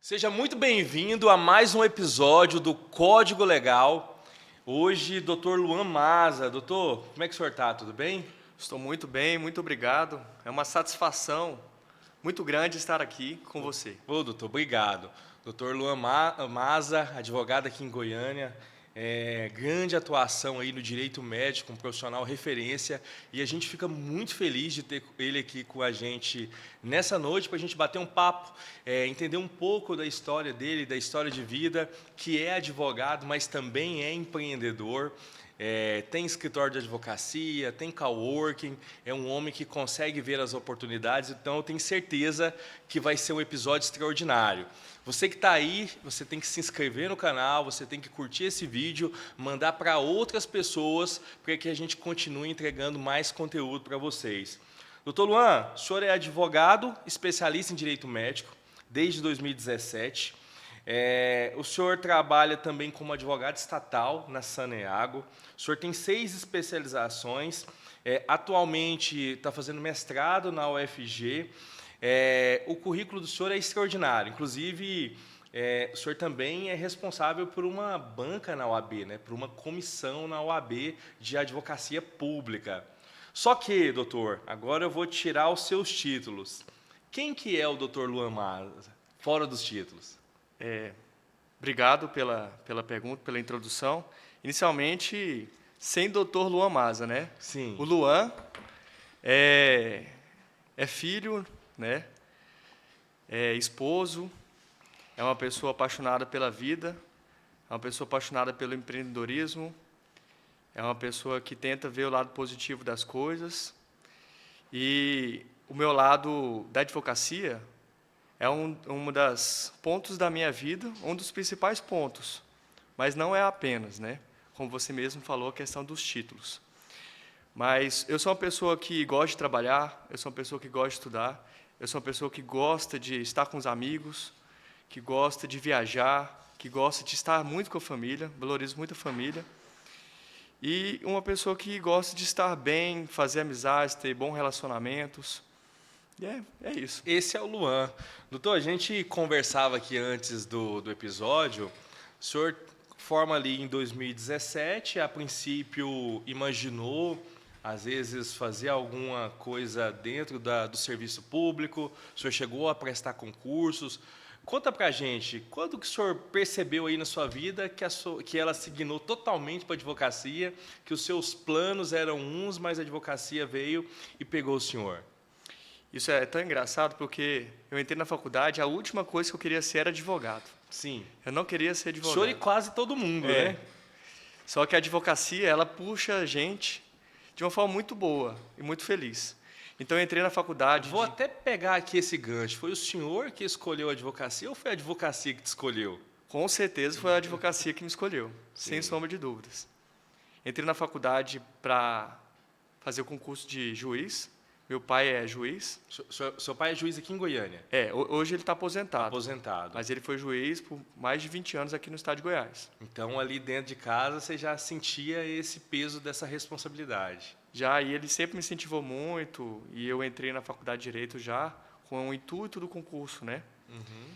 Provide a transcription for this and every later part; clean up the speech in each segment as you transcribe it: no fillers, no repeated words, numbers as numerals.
Seja muito bem-vindo a mais um episódio do Código Legal. Hoje, Dr. Luan Maza. Doutor, como é que o senhor está? Tudo bem? Estou muito bem, muito obrigado. É uma satisfação muito grande estar aqui com você. Ô, doutor, obrigado. Dr. Luan Maza, advogado aqui em Goiânia, grande atuação aí no direito médico, um profissional referência, e a gente fica muito feliz de ter ele aqui com a gente nessa noite para a gente bater um papo, entender um pouco da história dele, da história de vida, que é advogado, mas também é empreendedor. Tem escritório de advocacia, tem coworking, é um homem que consegue ver as oportunidades, então eu tenho certeza que vai ser um episódio extraordinário. Você que está aí, você tem que se inscrever no canal, você tem que curtir esse vídeo, mandar para outras pessoas, para que a gente continue entregando mais conteúdo para vocês. Doutor Luan, o senhor é advogado, especialista em direito médico, desde 2017. O senhor trabalha também como advogado estatal na Saneago. O senhor tem 6 especializações. Atualmente está fazendo mestrado na UFG. O currículo do senhor é extraordinário. Inclusive, o senhor também é responsável por uma banca na OAB, né? Por uma comissão na OAB de advocacia pública. Só que, doutor, agora eu vou tirar os seus títulos. Quem que é o doutor Luan Maza, fora dos títulos? Obrigado pela pergunta, pela introdução. Inicialmente, sem Dr. Luan Maza, né? Sim. O Luan é filho, né? É esposo, é uma pessoa apaixonada pela vida, é uma pessoa apaixonada pelo empreendedorismo, é uma pessoa que tenta ver o lado positivo das coisas. E o meu lado da advocacia é um dos pontos da minha vida, um dos principais pontos, mas não é apenas, né? Como você mesmo falou, a questão dos títulos. Mas eu sou uma pessoa que gosta de trabalhar, eu sou uma pessoa que gosta de estudar, eu sou uma pessoa que gosta de estar com os amigos, que gosta de viajar, que gosta de estar muito com a família, valorizo muito a família, e uma pessoa que gosta de estar bem, fazer amizades, ter bons relacionamentos. E é isso. Esse é o Luan. Doutor, a gente conversava aqui antes do episódio. O senhor forma ali em 2017, a princípio imaginou, às vezes, fazer alguma coisa dentro do serviço público. O senhor chegou a prestar concursos. Conta pra gente, quando que o senhor percebeu aí na sua vida que ela se guinou totalmente para a advocacia, que os seus planos eram uns, mas a advocacia veio e pegou o senhor? Isso é tão engraçado porque eu entrei na faculdade, a última coisa que eu queria ser era advogado. Sim. Eu não queria ser advogado. O senhor e quase todo mundo, né? Só que a advocacia, ela puxa a gente de uma forma muito boa e muito feliz. Então eu entrei na faculdade. Vou até pegar aqui esse gancho. Foi o senhor que escolheu a advocacia ou foi a advocacia que te escolheu? Com certeza foi a advocacia que me escolheu, sem sombra de dúvidas. Entrei na faculdade para fazer o concurso de juiz. Meu pai é juiz. Seu pai é juiz aqui em Goiânia? Hoje ele está aposentado. Aposentado. Mas ele foi juiz por mais de 20 anos aqui no estado de Goiás. Então, ali dentro de casa, você já sentia esse peso dessa responsabilidade? Já, e ele sempre me incentivou muito, e eu entrei na faculdade de Direito já com o intuito do concurso, né? Uhum.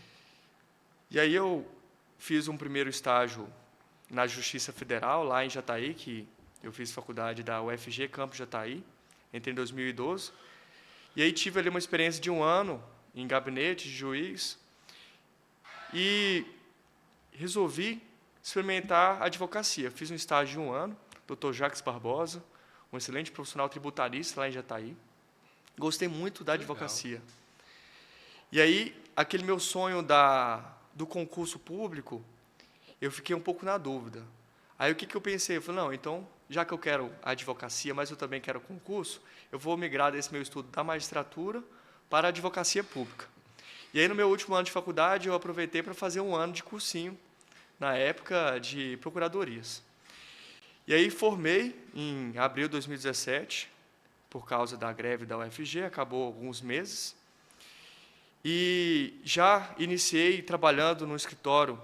E aí eu fiz um primeiro estágio na Justiça Federal, lá em Jataí, que eu fiz faculdade da UFG, Campus Jataí. Entrei em 2012, e aí tive ali uma experiência de 1 ano em gabinete de juiz e resolvi experimentar a advocacia. Fiz um estágio de 1 ano, Dr. Jacques Barbosa, um excelente profissional tributarista lá em Jataí. Gostei muito da advocacia. Legal. E aí, aquele meu sonho do concurso público, eu fiquei um pouco na dúvida. Aí o que eu pensei? Eu falei, não, então, já que eu quero a advocacia, mas eu também quero concurso, eu vou migrar desse meu estudo da magistratura para a advocacia pública. E aí, no meu último ano de faculdade, eu aproveitei para fazer 1 ano de cursinho, na época de procuradorias. E aí, formei em abril de 2017, por causa da greve da UFG, acabou alguns meses, e já iniciei trabalhando no escritório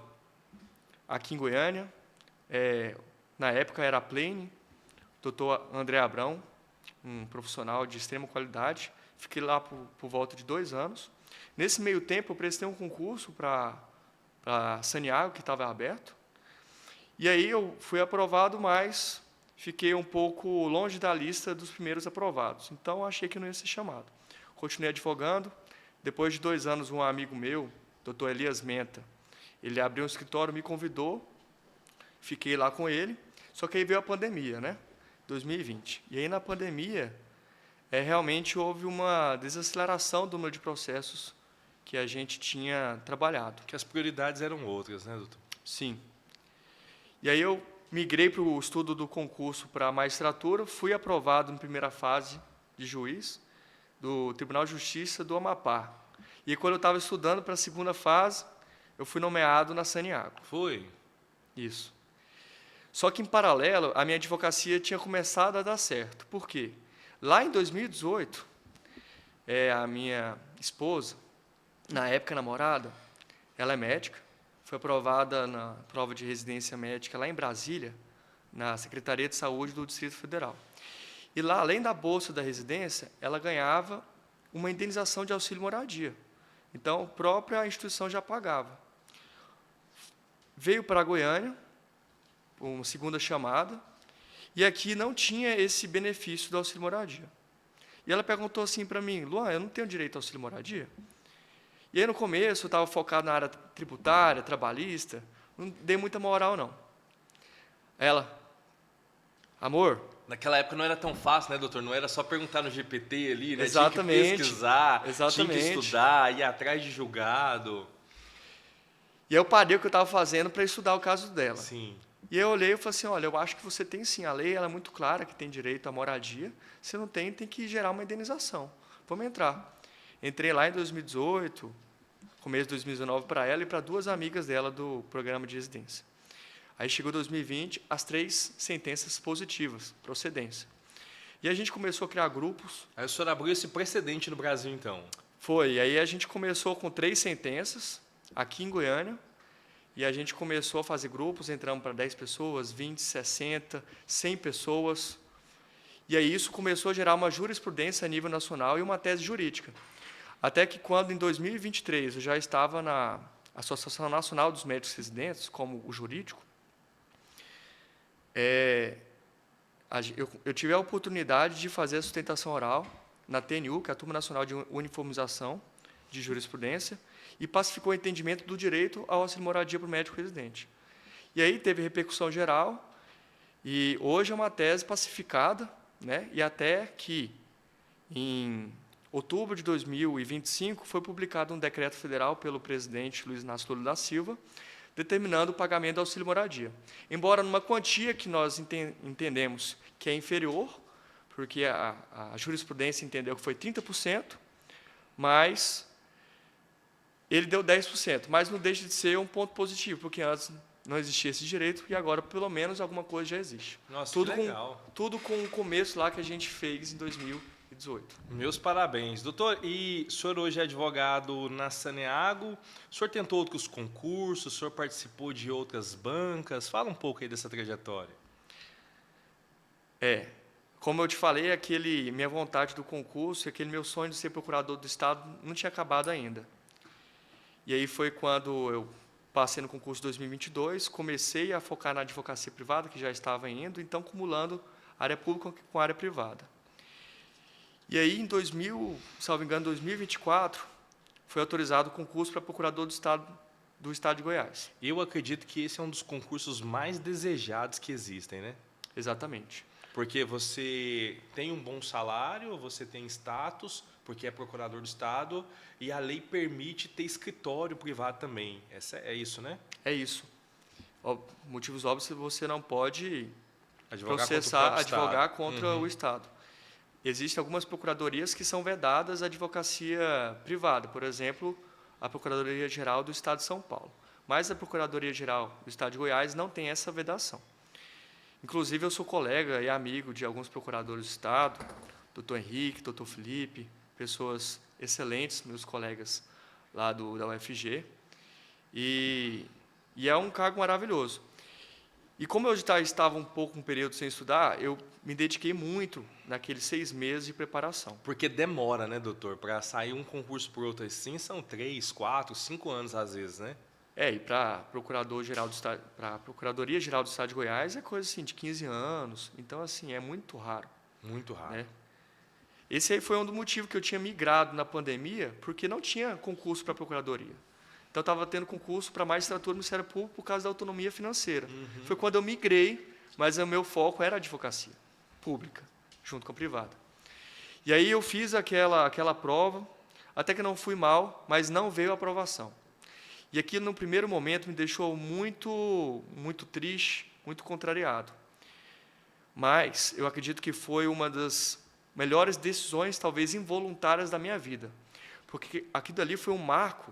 aqui em Goiânia. Na época era a Plane, Dr. André Abrão, um profissional de extrema qualidade. Fiquei lá por volta de 2 anos. Nesse meio tempo, eu prestei um concurso para para Santiago, que estava aberto. E aí eu fui aprovado, mas fiquei um pouco longe da lista dos primeiros aprovados. Então, achei que não ia ser chamado. Continuei advogando. Depois de 2 anos, um amigo meu, Dr. Elias Menta, ele abriu um escritório, me convidou, fiquei lá com ele, só que aí veio a pandemia, né? 2020. E aí, na pandemia, realmente houve uma desaceleração do número de processos que a gente tinha trabalhado. Que as prioridades eram outras, né, doutor? Sim. E aí eu migrei para o estudo do concurso para a magistratura, fui aprovado na primeira fase de juiz do Tribunal de Justiça do Amapá. E aí, quando eu estava estudando para a segunda fase, eu fui nomeado na Santiago. Foi? Isso. Só que, em paralelo, a minha advocacia tinha começado a dar certo. Por quê? Lá em 2018, a minha esposa, na época namorada, ela é médica, foi aprovada na prova de residência médica lá em Brasília, na Secretaria de Saúde do Distrito Federal. E lá, além da bolsa da residência, ela ganhava uma indenização de auxílio moradia. Então, a própria instituição já pagava. Veio para Goiânia, uma segunda chamada, e aqui não tinha esse benefício do auxílio moradia. E ela perguntou assim para mim: Luan, eu não tenho direito ao auxílio moradia? E aí, no começo, eu estava focado na área tributária, trabalhista, não dei muita moral, não. Ela: amor... Naquela época não era tão fácil, né, doutor? Não era só perguntar no GPT ali, né? Exatamente. Tinha que pesquisar, Exatamente. tinha que estudar, ir atrás de julgado. E aí eu parei o que eu estava fazendo para estudar o caso dela. Sim. E aí eu olhei e falei assim: olha, eu acho que você tem sim, a lei ela é muito clara que tem direito à moradia, se não tem, tem que gerar uma indenização. Vamos entrar. Entrei lá em 2018, começo de 2019, para ela e para 2 amigas dela do programa de residência. Aí chegou 2020, as 3 sentenças positivas, procedência. E a gente começou a criar grupos. Aí o senhor abriu esse precedente no Brasil, então? Foi. Aí a gente começou com 3 sentenças, aqui em Goiânia, e a gente começou a fazer grupos, entramos para 10 pessoas, 20, 60, 100 pessoas. E aí isso começou a gerar uma jurisprudência a nível nacional e uma tese jurídica. Até que quando, em 2023, eu já estava na Associação Nacional dos Médicos Residentes, como o jurídico, eu tive a oportunidade de fazer a sustentação oral na TNU, que é a Turma Nacional de Uniformização de Jurisprudência, e pacificou o entendimento do direito ao auxílio moradia para o médico residente. E aí teve repercussão geral, e hoje é uma tese pacificada, né, e até que, em outubro de 2025, foi publicado um decreto federal pelo presidente Luiz Inácio Lula da Silva, determinando o pagamento do auxílio moradia. Embora numa quantia que nós entendemos que é inferior, porque a jurisprudência entendeu que foi 30%, mas ele deu 10%, mas não deixa de ser um ponto positivo, porque antes não existia esse direito e agora, pelo menos, alguma coisa já existe. Nossa, tudo que legal. Tudo com o começo lá que a gente fez em 2018. Meus parabéns. Doutor, e o senhor hoje é advogado na Santiago, o senhor tentou outros concursos, o senhor participou de outras bancas, fala um pouco aí dessa trajetória. Como eu te falei, minha vontade do concurso, aquele meu sonho de ser procurador do Estado não tinha acabado ainda. E aí foi quando eu passei no concurso de 2022, comecei a focar na advocacia privada, que já estava indo, então acumulando área pública com área privada. E aí, em salvo engano, 2024, foi autorizado o concurso para procurador do Estado de Goiás. Eu acredito que esse é um dos concursos mais desejados que existem, né? Exatamente. Porque você tem um bom salário, você tem status, porque é procurador do Estado, e a lei permite ter escritório privado também. É isso, né? É isso. Motivos óbvios, você não pode advogar contra o Estado. Existem algumas procuradorias que são vedadas à advocacia privada, por exemplo, a Procuradoria-Geral do Estado de São Paulo. Mas a Procuradoria-Geral do Estado de Goiás não tem essa vedação. Inclusive, eu sou colega e amigo de alguns procuradores do Estado, doutor Henrique, doutor Felipe, pessoas excelentes, meus colegas lá da UFG, e é um cargo maravilhoso. E como eu já estava um pouco um período sem estudar, eu me dediquei muito naqueles 6 meses de preparação. Porque demora, né, doutor? Para sair um concurso por outro assim, são 3, 4, 5 anos às vezes, né? E para para a Procuradoria-Geral do Estado de Goiás é coisa assim de 15 anos. Então, assim, é muito raro. Muito raro. Né? Esse aí foi um dos motivos que eu tinha migrado na pandemia, porque não tinha concurso para a Procuradoria. Então, eu estava tendo concurso para magistratura do Ministério Público por causa da autonomia financeira. Foi quando eu migrei, mas o meu foco era a advocacia pública, junto com a privada. E aí eu fiz aquela prova, até que não fui mal, mas não veio a aprovação. E aquilo, no primeiro momento, me deixou muito triste, muito contrariado. Mas eu acredito que foi uma das melhores decisões, talvez involuntárias, da minha vida. Porque aquilo ali foi um marco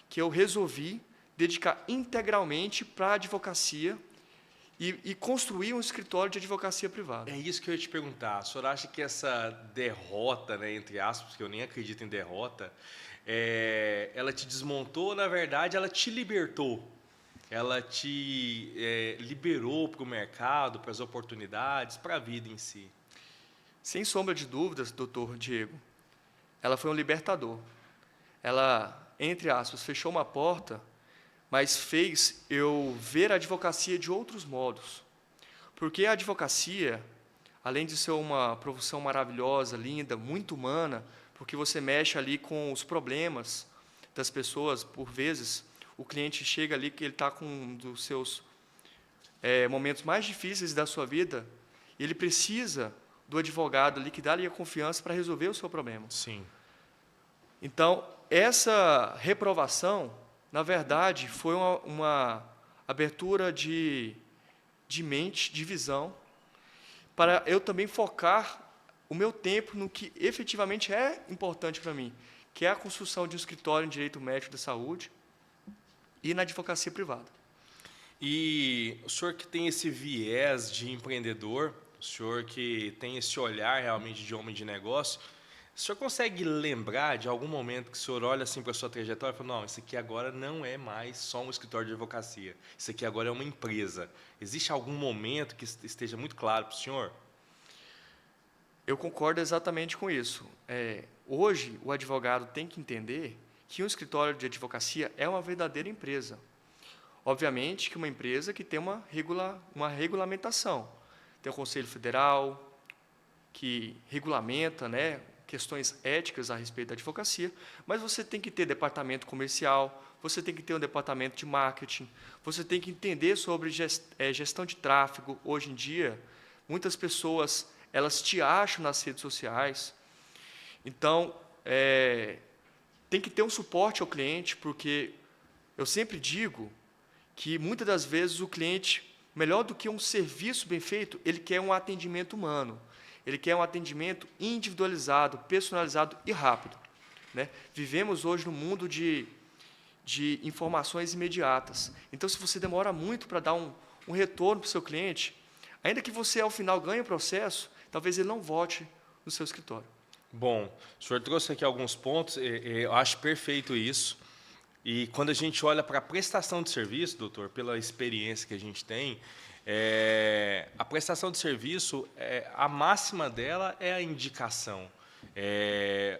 que eu resolvi dedicar integralmente para a advocacia e construir um escritório de advocacia privada. É isso que eu ia te perguntar. O senhor acha que essa derrota, né, entre aspas, que eu nem acredito em derrota, ela te desmontou, na verdade, ela te libertou? Ela te liberou para o mercado, para as oportunidades, para a vida em si? Sem sombra de dúvidas, doutor Diego, ela foi um libertador. Ela, entre aspas, fechou uma porta, mas fez eu ver a advocacia de outros modos. Porque a advocacia, além de ser uma profissão maravilhosa, linda, muito humana, porque você mexe ali com os problemas das pessoas, por vezes, o cliente chega ali que ele está com um dos seus momentos mais difíceis da sua vida, e ele precisa do advogado ali que dá-lhe a confiança para resolver o seu problema. Sim. Então, essa reprovação, na verdade, foi uma abertura de mente, de visão, para eu também focar o meu tempo no que efetivamente é importante para mim, que é a construção de um escritório em direito médico da saúde e na advocacia privada. E o senhor que tem esse viés de empreendedor, o senhor que tem esse olhar realmente de homem de negócio, o senhor consegue lembrar de algum momento que o senhor olha assim para a sua trajetória e fala, não, isso aqui agora não é mais só um escritório de advocacia, isso aqui agora é uma empresa. Existe algum momento que esteja muito claro para o senhor? Eu concordo exatamente com isso. Hoje, o advogado tem que entender que um escritório de advocacia é uma verdadeira empresa. Obviamente que uma empresa que tem uma regulamentação. Tem o Conselho Federal, que regulamenta, né, questões éticas a respeito da advocacia, mas você tem que ter departamento comercial, você tem que ter um departamento de marketing, você tem que entender sobre gestão de tráfego. Hoje em dia, muitas pessoas elas te acham nas redes sociais. Então, tem que ter um suporte ao cliente, porque eu sempre digo que, muitas das vezes, o cliente, melhor do que um serviço bem feito, ele quer um atendimento humano. Ele quer um atendimento individualizado, personalizado e rápido. Né? Vivemos hoje num mundo de informações imediatas. Então, se você demora muito para dar um retorno para o seu cliente, ainda que você, ao final, ganhe o processo, talvez ele não volte no seu escritório. Bom, o senhor trouxe aqui alguns pontos, eu acho perfeito isso. E quando a gente olha para a prestação de serviço, doutor, pela experiência que a gente tem, a prestação de serviço, a máxima dela é a indicação.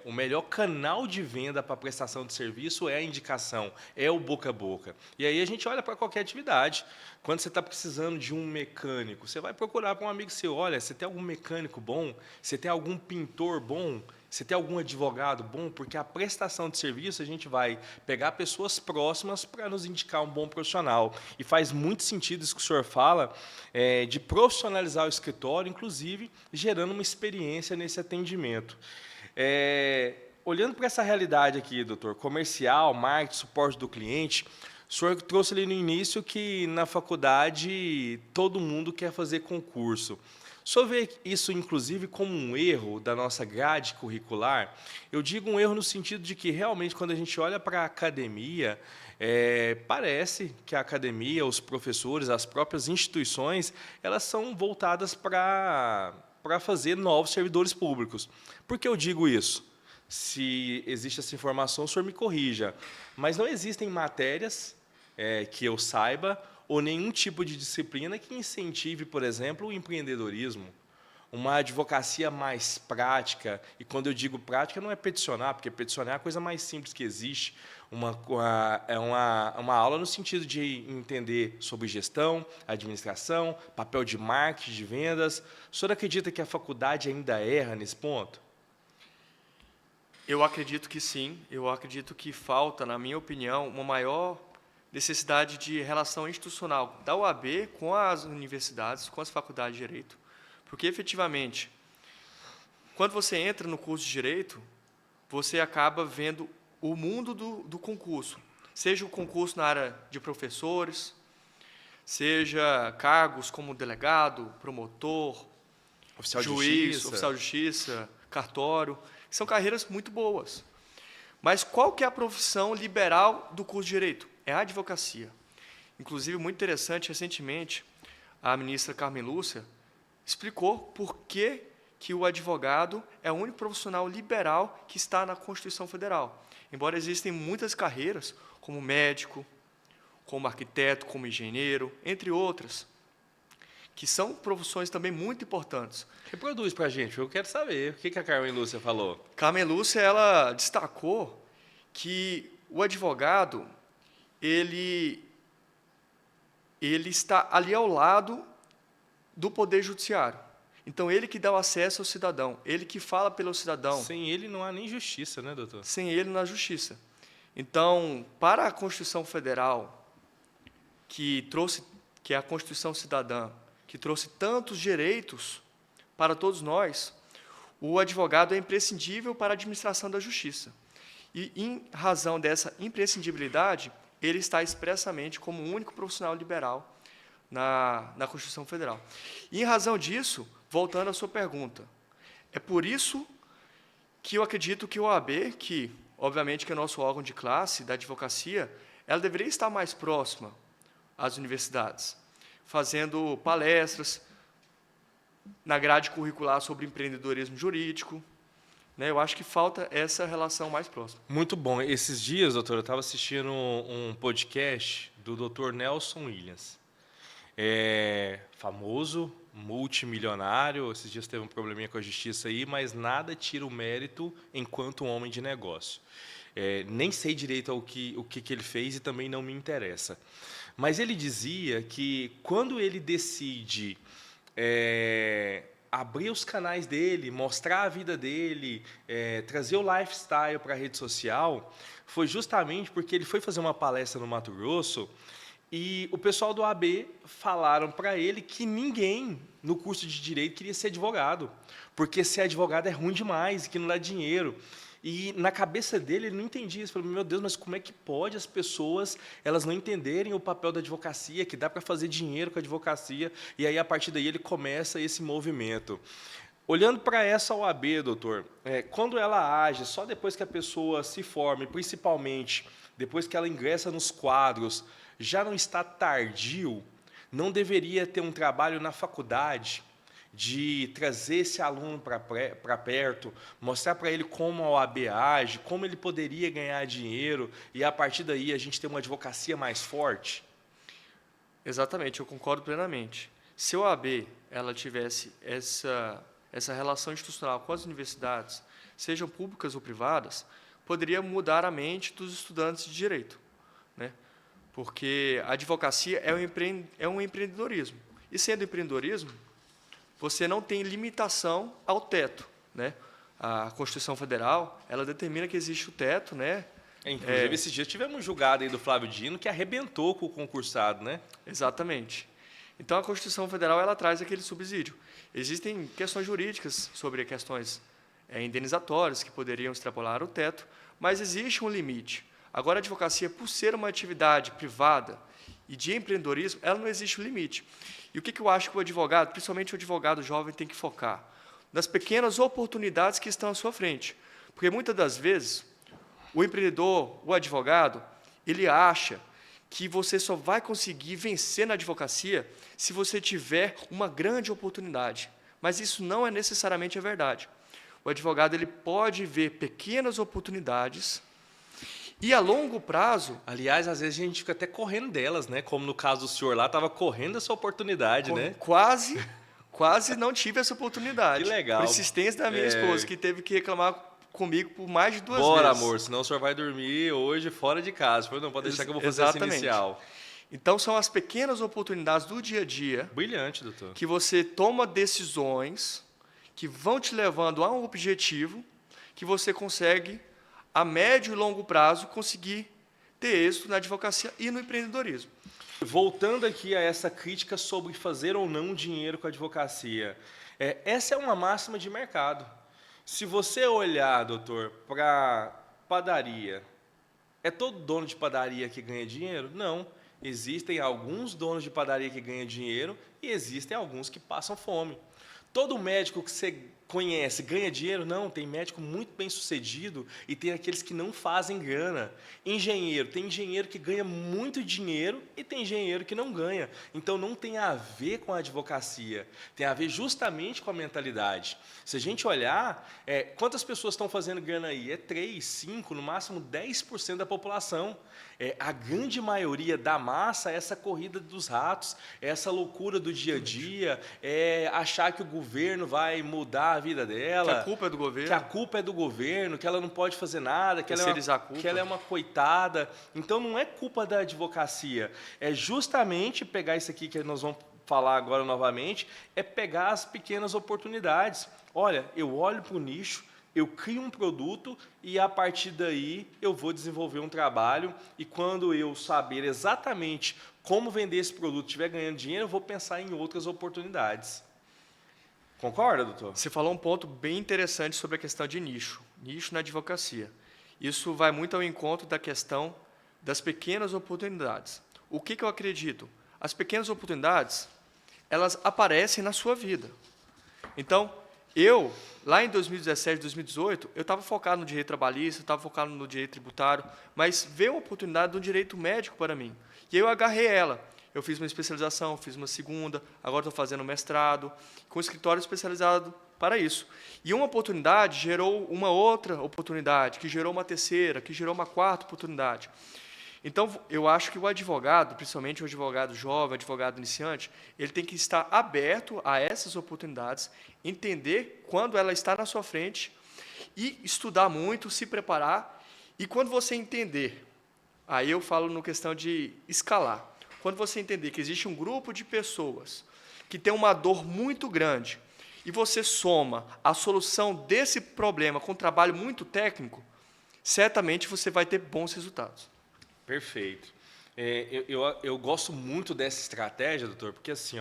O melhor canal de venda para a prestação de serviço é a indicação, é o boca a boca. E aí a gente olha para qualquer atividade. Quando você está precisando de um mecânico, você vai procurar para um amigo seu, olha, você tem algum mecânico bom? Você tem algum pintor bom? Você tem algum advogado bom? Porque a prestação de serviço, a gente vai pegar pessoas próximas para nos indicar um bom profissional. E faz muito sentido isso que o senhor fala, de profissionalizar o escritório, inclusive gerando uma experiência nesse atendimento. Olhando para essa realidade aqui, doutor, comercial, marketing, suporte do cliente, o senhor trouxe ali no início que na faculdade todo mundo quer fazer concurso. O senhor vê isso, inclusive, como um erro da nossa grade curricular? Eu digo um erro no sentido de que, realmente, quando a gente olha para a academia, parece que a academia, os professores, as próprias instituições, elas são voltadas para fazer novos servidores públicos. Por que eu digo isso? Se existe essa informação, o senhor me corrija. Mas não existem matérias que eu saiba, ou nenhum tipo de disciplina que incentive, por exemplo, o empreendedorismo, uma advocacia mais prática, e quando eu digo prática não é peticionar, porque peticionar é a coisa mais simples que existe, uma aula no sentido de entender sobre gestão, administração, papel de marketing, de vendas. O senhor acredita que a faculdade ainda erra nesse ponto? Eu acredito que sim, eu acredito que falta, na minha opinião, uma maior necessidade de relação institucional da OAB com as universidades, com as faculdades de Direito, porque, efetivamente, quando você entra no curso de Direito, você acaba vendo o mundo do concurso, seja o concurso na área de professores, seja cargos como delegado, promotor, Oficial de juiz, justiça. oficial de justiça, cartório, são carreiras muito boas. Mas qual que é a profissão liberal do curso de Direito? É a advocacia. Inclusive, muito interessante, recentemente, a ministra Carmen Lúcia explicou por que o advogado é o único profissional liberal que está na Constituição Federal. Embora existem muitas carreiras, como médico, como arquiteto, como engenheiro, entre outras, que são profissões também muito importantes. Reproduz para a gente, eu quero saber. O que a Carmen Lúcia falou? Carmen Lúcia, ela destacou que o advogado, ele está ali ao lado do Poder Judiciário. Então, ele que dá o acesso ao cidadão, ele que fala pelo cidadão. Sem ele não há nem justiça, né, doutor? Sem ele não há justiça. Então, para a Constituição Federal, que é a Constituição Cidadã, que trouxe tantos direitos para todos nós, o advogado é imprescindível para a administração da justiça. E, em razão dessa imprescindibilidade, ele está expressamente como o único profissional liberal na Constituição Federal. E, em razão disso, voltando à sua pergunta, é por isso que eu acredito que a OAB, que, obviamente, que é o nosso órgão de classe da advocacia, ela deveria estar mais próxima às universidades, fazendo palestras na grade curricular sobre empreendedorismo jurídico. Eu acho que falta essa relação mais próxima. Muito bom. Esses dias, doutor, eu estava assistindo um podcast do doutor Nelson Williams. Famoso, multimilionário. Esses dias teve um probleminha com a justiça aí, mas nada tira o mérito enquanto homem de negócio. Nem sei direito o que ele fez e também não me interessa. Mas ele dizia que quando ele decide abrir os canais dele, mostrar a vida dele, trazer o lifestyle para a rede social, foi justamente porque ele foi fazer uma palestra no Mato Grosso e o pessoal do AB falaram para ele que ninguém no curso de Direito queria ser advogado, porque ser advogado é ruim demais, que não dá dinheiro. E na cabeça dele, ele não entendia isso. Ele falou, meu Deus, mas como é que pode as pessoas elas não entenderem o papel da advocacia, que dá para fazer dinheiro com a advocacia? E aí, a partir daí, ele começa esse movimento. Olhando para essa OAB, doutor, quando ela age só depois que a pessoa se forma, e principalmente depois que ela ingressa nos quadros, já não está tardio? Não deveria ter um trabalho na faculdade de trazer esse aluno para perto, mostrar para ele como a OAB age, como ele poderia ganhar dinheiro, e a partir daí a gente ter uma advocacia mais forte? Exatamente, eu concordo plenamente. Se a OAB ela tivesse essa relação institucional com as universidades, sejam públicas ou privadas, poderia mudar a mente dos estudantes de direito, Porque a advocacia é um empreendedorismo. E sendo empreendedorismo, você não tem limitação ao teto, A Constituição Federal, ela determina que existe o teto, Inclusive, esses dias tivemos um julgado aí do Flávio Dino que arrebentou com o concursado, Exatamente. Então, a Constituição Federal ela traz aquele subsídio. Existem questões jurídicas sobre questões indenizatórias que poderiam extrapolar o teto, mas existe um limite. Agora, a advocacia, por ser uma atividade privada e de empreendedorismo, ela não existe um limite. E o que eu acho que o advogado, principalmente o advogado jovem, tem que focar? Nas pequenas oportunidades que estão à sua frente. Porque, muitas das vezes, o empreendedor, o advogado, ele acha que você só vai conseguir vencer na advocacia se você tiver uma grande oportunidade. Mas isso não é necessariamente a verdade. O advogado ele pode ver pequenas oportunidades e, a longo prazo... Aliás, às vezes a gente fica até correndo delas, Como no caso do senhor lá, estava correndo essa oportunidade, Quase quase não tive essa oportunidade. Que legal. Por insistência da minha esposa, que teve que reclamar comigo por mais de 2 Bora, vezes. amor, senão o senhor vai dormir hoje fora de casa. Eu falei, não, pode deixar que eu vou fazer essa Exatamente. inicial. Então, são as pequenas oportunidades do dia a dia Brilhante, doutor. que você toma decisões que vão te levando a um objetivo que você consegue, a médio e longo prazo, conseguir ter êxito na advocacia e no empreendedorismo. Voltando aqui a essa crítica sobre fazer ou não dinheiro com a advocacia, essa é uma máxima de mercado. Se você olhar, doutor, para padaria, é todo dono de padaria que ganha dinheiro? Não. Existem alguns donos de padaria que ganham dinheiro e existem alguns que passam fome. Todo médico que você conhece ganha dinheiro? Não, tem médico muito bem sucedido e tem aqueles que não fazem grana. Engenheiro, tem engenheiro que ganha muito dinheiro e tem engenheiro que não ganha. Então não tem a ver com a advocacia, tem a ver justamente com a mentalidade. Se a gente olhar, quantas pessoas estão fazendo grana aí? 3, 5, no máximo 10% da população. A grande maioria da massa é essa corrida dos ratos, é essa loucura do dia a dia, achar que o governo vai mudar a vida dela. Que a culpa é do governo. Que a culpa é do governo, que ela não pode fazer nada, que ela é uma coitada. Então não é culpa da advocacia, é justamente pegar isso aqui que nós vamos falar agora novamente, é pegar as pequenas oportunidades. Olha, eu olho para o nicho, eu crio um produto e, a partir daí, eu vou desenvolver um trabalho e, quando eu saber exatamente como vender esse produto, estiver ganhando dinheiro, eu vou pensar em outras oportunidades. Concorda, doutor? Você falou um ponto bem interessante sobre a questão de nicho na advocacia. Isso vai muito ao encontro da questão das pequenas oportunidades. O que eu acredito? As pequenas oportunidades, elas aparecem na sua vida. Então, lá em 2017, 2018, eu estava focado no direito trabalhista, estava focado no direito tributário, mas veio uma oportunidade do direito médico para mim. E eu agarrei ela. Eu fiz uma especialização, fiz uma segunda, agora estou fazendo mestrado, com escritório especializado para isso. E uma oportunidade gerou uma outra oportunidade, que gerou uma terceira, que gerou uma quarta oportunidade. Então, eu acho que o advogado, principalmente o advogado jovem, o advogado iniciante, ele tem que estar aberto a essas oportunidades, entender quando ela está na sua frente e estudar muito, se preparar. E quando você entender, aí eu falo no questão de escalar, quando você entender que existe um grupo de pessoas que tem uma dor muito grande e você soma a solução desse problema com um trabalho muito técnico, certamente você vai ter bons resultados. Perfeito. Eu gosto muito dessa estratégia, doutor, porque assim,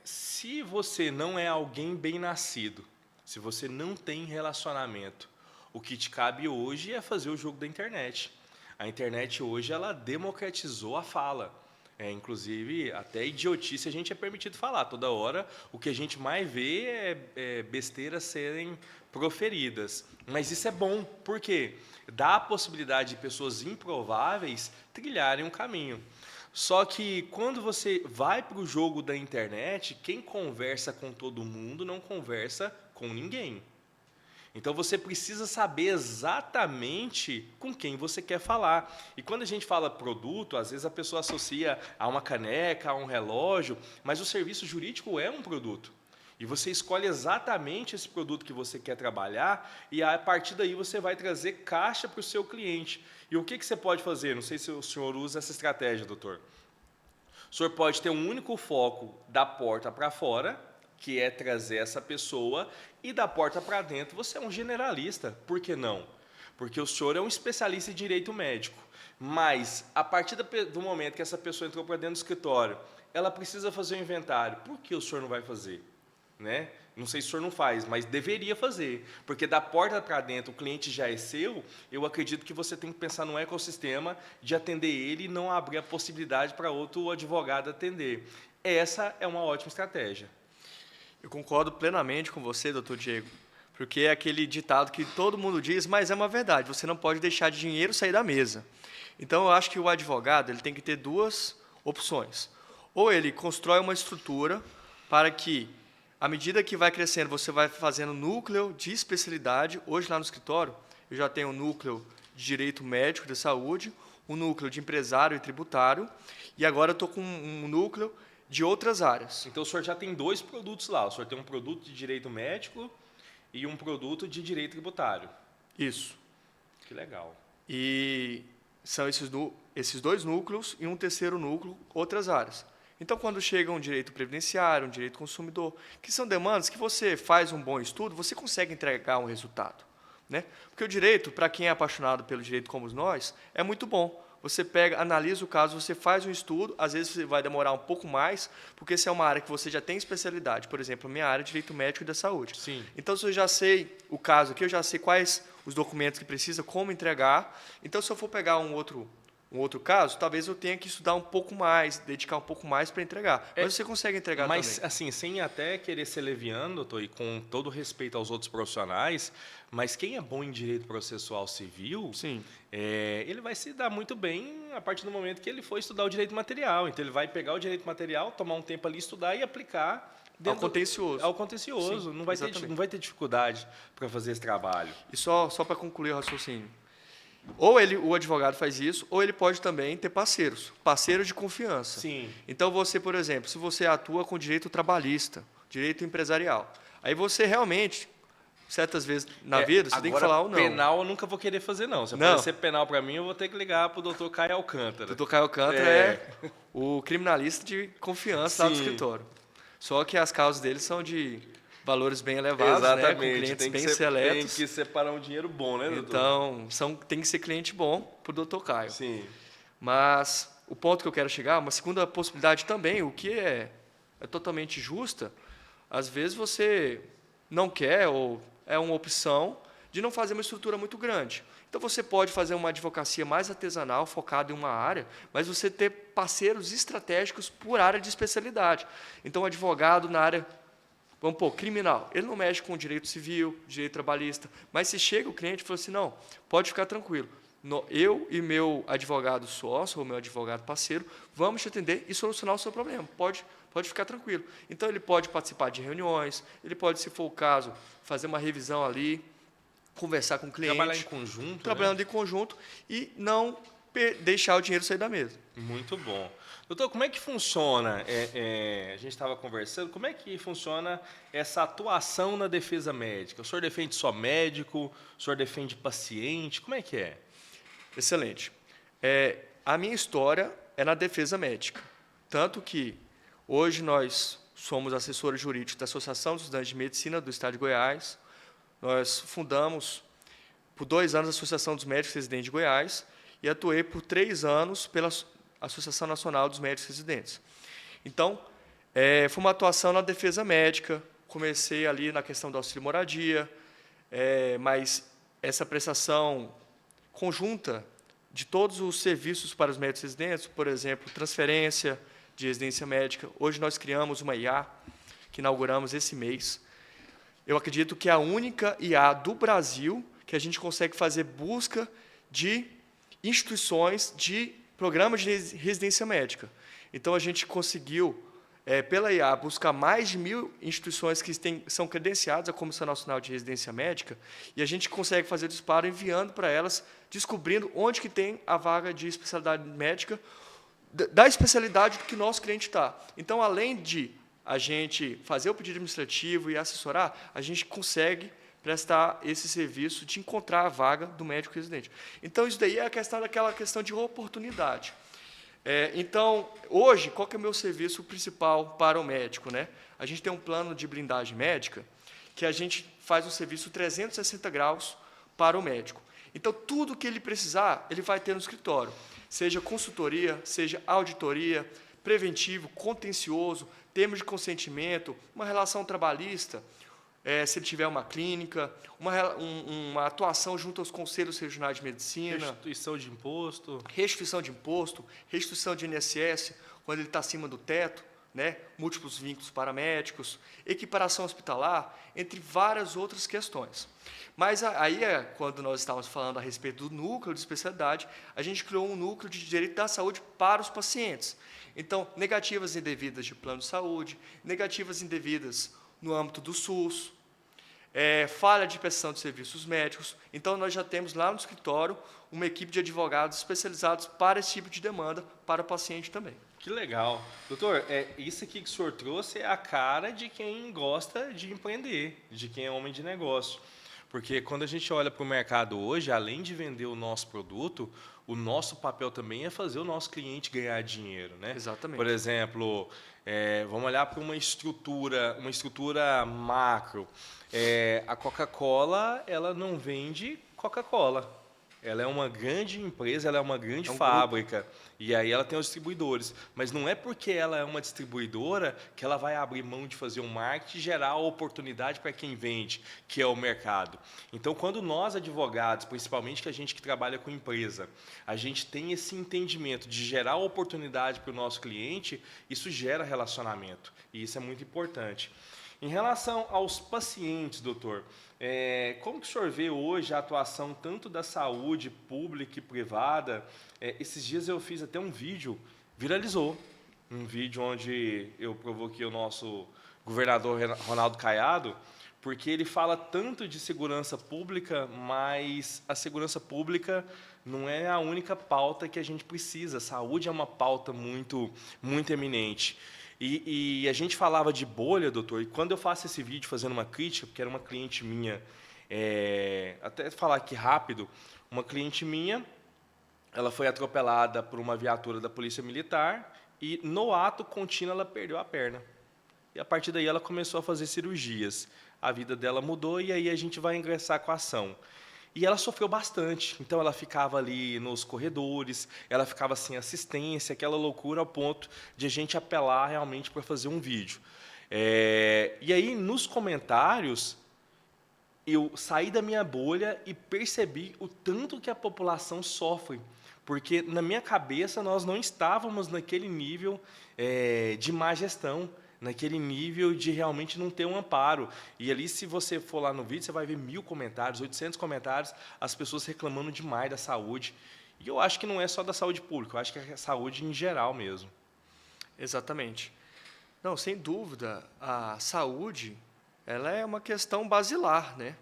se você não é alguém bem nascido, se você não tem relacionamento, o que te cabe hoje é fazer o jogo da internet. A internet hoje ela democratizou a fala. Inclusive, até idiotice a gente é permitido falar. Toda hora, o que a gente mais vê é besteiras serem proferidas. Mas isso é bom, por quê? Dá a possibilidade de pessoas improváveis trilharem um caminho. Só que, quando você vai para o jogo da internet, quem conversa com todo mundo não conversa com ninguém. Então, você precisa saber exatamente com quem você quer falar. E quando a gente fala produto, às vezes a pessoa associa a uma caneca, a um relógio, mas o serviço jurídico é um produto. E você escolhe exatamente esse produto que você quer trabalhar e, a partir daí, você vai trazer caixa para o seu cliente. E o que você pode fazer? Não sei se o senhor usa essa estratégia, doutor. O senhor pode ter um único foco da porta para fora, que é trazer essa pessoa, e da porta para dentro você é um generalista. Por que não? Porque o senhor é um especialista em direito médico, mas a partir do momento que essa pessoa entrou para dentro do escritório, ela precisa fazer o inventário. Por que o senhor não vai fazer? Né? Não sei se o senhor não faz, mas deveria fazer, porque da porta para dentro o cliente já é seu. Eu acredito que você tem que pensar no ecossistema de atender ele e não abrir a possibilidade para outro advogado atender. Essa é uma ótima estratégia. Eu concordo plenamente com você, doutor Diego, porque é aquele ditado que todo mundo diz, mas é uma verdade, você não pode deixar de dinheiro sair da mesa. Então, eu acho que o advogado ele tem que ter duas opções. Ou ele constrói uma estrutura para que, à medida que vai crescendo, você vai fazendo núcleo de especialidade. Hoje, lá no escritório, eu já tenho um núcleo de direito médico de saúde, um núcleo de empresário e tributário, e agora eu estou com um núcleo de outras áreas. Então o senhor já tem 2 produtos lá. O senhor tem um produto de direito médico e um produto de direito tributário. Isso. Que legal. E são esses 2 núcleos e um terceiro núcleo, outras áreas. Então, quando chega um direito previdenciário, um direito consumidor, que são demandas que você faz um bom estudo, você consegue entregar um resultado, né? Porque o direito, para quem é apaixonado pelo direito como nós, é muito bom. Você pega, analisa o caso, você faz um estudo, às vezes você vai demorar um pouco mais, porque se é uma área que você já tem especialidade, por exemplo, a minha área é direito médico e da saúde. Sim. Então, se eu já sei o caso aqui, eu já sei quais os documentos que precisa, como entregar. Então, se eu for pegar um outro caso, talvez eu tenha que estudar um pouco mais, dedicar um pouco mais para entregar. Mas você consegue entregar Mas, também. assim, sem até querer ser leviano, doutor, e com todo respeito aos outros profissionais, mas quem é bom em direito processual civil, Sim. ele vai se dar muito bem a partir do momento que ele for estudar o direito material. Então, ele vai pegar o direito material, tomar um tempo ali, estudar e aplicar Ao contencioso. Ao contencioso. Sim, Não vai ter dificuldade para fazer esse trabalho. E só para concluir o raciocínio. Ou o advogado faz isso, ou ele pode também ter parceiros de confiança. Sim. Então, você, por exemplo, se você atua com direito trabalhista, direito empresarial, aí você realmente, certas vezes na vida, você tem que falar ou não. Penal eu nunca vou querer fazer, não. Se aparecer penal para mim, eu vou ter que ligar para o doutor Caio Alcântara. O doutor Caio Alcântara é o criminalista de confiança lá do Sim. escritório. Só que as causas dele são de valores bem elevados, né, com clientes bem seletos. Tem que separar um dinheiro bom, né, doutor? Então, tem que ser cliente bom para o doutor Caio. Sim. Mas o ponto que eu quero chegar, uma segunda possibilidade também, o que é totalmente justa, às vezes você não quer, ou é uma opção, de não fazer uma estrutura muito grande. Então, você pode fazer uma advocacia mais artesanal, focada em uma área, mas você ter parceiros estratégicos por área de especialidade. Então, um advogado na área, vamos pôr, criminal, ele não mexe com direito civil, direito trabalhista, mas se chega o cliente e fala assim, não, pode ficar tranquilo, eu e meu advogado sócio, ou meu advogado parceiro, vamos te atender e solucionar o seu problema, pode ficar tranquilo. Então, ele pode participar de reuniões, ele pode, se for o caso, fazer uma revisão ali, conversar com o cliente. Trabalhar em conjunto. Trabalhando em conjunto e não deixar o dinheiro sair da mesa. Muito bom. Doutor, como é que funciona? A gente estava conversando, como é que funciona essa atuação na defesa médica? O senhor defende só médico? O senhor defende paciente? Como é que é? Excelente. A minha história é na defesa médica. Tanto que hoje nós somos assessores jurídicos da Associação dos Estudantes de Medicina do Estado de Goiás. Nós fundamos, por 2 anos, a Associação dos Médicos Residentes de Goiás e atuei por 3 anos pela Associação Nacional dos Médicos Residentes. Então, foi uma atuação na defesa médica, comecei ali na questão do auxílio moradia, mas essa prestação conjunta de todos os serviços para os médicos residentes, por exemplo, transferência de residência médica. Hoje nós criamos uma IA, que inauguramos esse mês. Eu acredito que é a única IA do Brasil que a gente consegue fazer busca de instituições de programa de residência médica. Então, a gente conseguiu, pela IA, buscar mais de 1.000 instituições que são credenciadas à Comissão Nacional de Residência Médica, e a gente consegue fazer o disparo enviando para elas, descobrindo onde que tem a vaga de especialidade médica, da especialidade que o nosso cliente está. Então, além de a gente fazer o pedido administrativo e assessorar, a gente consegue prestar esse serviço de encontrar a vaga do médico residente. Então, isso daí é a questão daquela questão de oportunidade. Então, hoje, qual que é o meu serviço principal para o médico, né? A gente tem um plano de blindagem médica que a gente faz um serviço 360 graus para o médico. Então, tudo que ele precisar, ele vai ter no escritório, seja consultoria, seja auditoria, preventivo, contencioso, termos de consentimento, uma relação trabalhista, se ele tiver uma clínica, uma atuação junto aos conselhos regionais de medicina. Restituição de imposto. Restituição de imposto, restituição de INSS, quando ele está acima do teto, né? Múltiplos vínculos paramédicos, equiparação hospitalar, entre várias outras questões. Mas aí, quando nós estávamos falando a respeito do núcleo de especialidade, a gente criou um núcleo de direito da saúde para os pacientes. Então, negativas indevidas de plano de saúde, negativas indevidas no âmbito do SUS, falha de prestação de serviços médicos. Então, nós já temos lá no escritório uma equipe de advogados especializados para esse tipo de demanda, para o paciente também. Que legal. Doutor, isso aqui que o senhor trouxe é a cara de quem gosta de empreender, de quem é homem de negócio. Porque quando a gente olha para o mercado hoje, além de vender o nosso produto, o nosso papel também é fazer o nosso cliente ganhar dinheiro, né? Exatamente. Por exemplo, vamos olhar para uma estrutura macro. A Coca-Cola, ela não vende Coca-Cola. Ela é uma grande empresa, ela é uma grande fábrica. E aí ela tem os distribuidores. Mas não é porque ela é uma distribuidora que ela vai abrir mão de fazer um marketing e gerar oportunidade para quem vende, que é o mercado. Então, quando nós, advogados, principalmente que a gente que trabalha com empresa, a gente tem esse entendimento de gerar oportunidade para o nosso cliente, isso gera relacionamento. E isso é muito importante. Em relação aos pacientes, doutor, como que o senhor vê hoje a atuação tanto da saúde pública e privada? Esses dias eu fiz até um vídeo, viralizou, um vídeo onde eu provoquei o nosso governador Ronaldo Caiado, porque ele fala tanto de segurança pública, mas a segurança pública não é a única pauta que a gente precisa. A saúde é uma pauta muito, muito eminente. E a gente falava de bolha, doutor, e quando eu faço esse vídeo fazendo uma crítica, porque era uma cliente minha, até falar aqui rápido, uma cliente minha, ela foi atropelada por uma viatura da Polícia Militar e no ato contínuo ela perdeu a perna. E a partir daí ela começou a fazer cirurgias. A vida dela mudou e aí a gente vai ingressar com a ação. E ela sofreu bastante, então ela ficava ali nos corredores, ela ficava sem assistência, aquela loucura ao ponto de a gente apelar realmente para fazer um vídeo. E aí, nos comentários, eu saí da minha bolha e percebi o tanto que a população sofre, porque na minha cabeça nós não estávamos naquele nível de má gestão, naquele nível de realmente não ter um amparo. E ali, se você for lá no vídeo, você vai ver 1000 comentários, 800 comentários, as pessoas reclamando demais da saúde. E eu acho que não é só da saúde pública, eu acho que é a saúde em geral mesmo. Exatamente. Não, sem dúvida, a saúde, ela é uma questão basilar, né?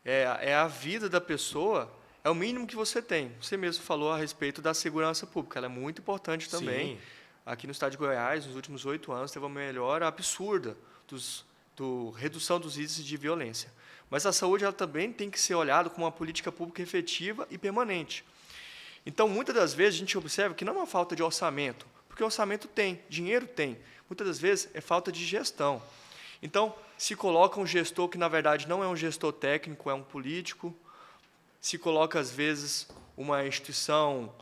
É a vida da pessoa, é o mínimo que você tem. Você mesmo falou a respeito da segurança pública, ela é muito importante também. Sim. Aqui no estado de Goiás, nos últimos 8 anos, teve uma melhora absurda redução dos índices de violência. Mas a saúde ela também tem que ser olhada como uma política pública efetiva e permanente. Então, muitas das vezes, a gente observa que não é uma falta de orçamento, porque orçamento tem, dinheiro tem. Muitas das vezes, é falta de gestão. Então, se coloca um gestor que, na verdade, não é um gestor técnico, é um político. Se coloca, às vezes, uma instituição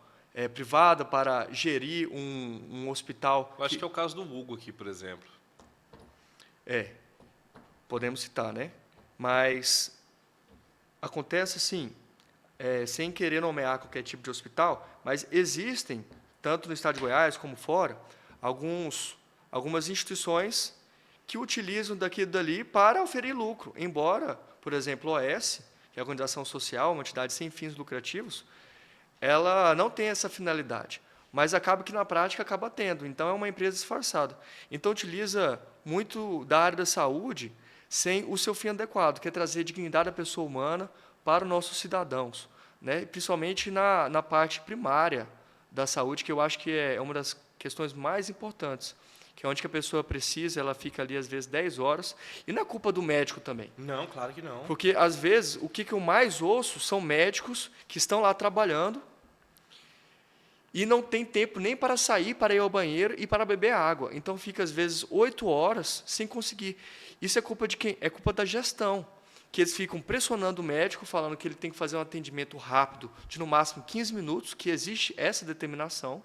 privada para gerir um hospital. Eu acho que é o caso do Hugo aqui, por exemplo. Podemos citar, né? Mas acontece assim, sem querer nomear qualquer tipo de hospital, mas existem, tanto no estado de Goiás como fora, algumas instituições que utilizam daqui e dali para oferir lucro, embora, por exemplo, a OS, que é a Organização Social, uma entidade sem fins lucrativos, ela não tem essa finalidade, mas acaba que na prática acaba tendo. Então é uma empresa disfarçada. Então utiliza muito da área da saúde sem o seu fim adequado, que é trazer dignidade à pessoa humana para os nossos cidadãos, né? Principalmente na parte primária da saúde, que eu acho que é uma das questões mais importantes, que é onde que a pessoa precisa, ela fica ali às vezes 10 horas, e não é culpa do médico também. Não, claro que não. Porque às vezes o que eu mais ouço são médicos que estão lá trabalhando e não tem tempo nem para sair, para ir ao banheiro e para beber água. Então, fica, às vezes, 8 horas sem conseguir. Isso é culpa de quem? É culpa da gestão, que eles ficam pressionando o médico, falando que ele tem que fazer um atendimento rápido, de no máximo 15 minutos, que existe essa determinação,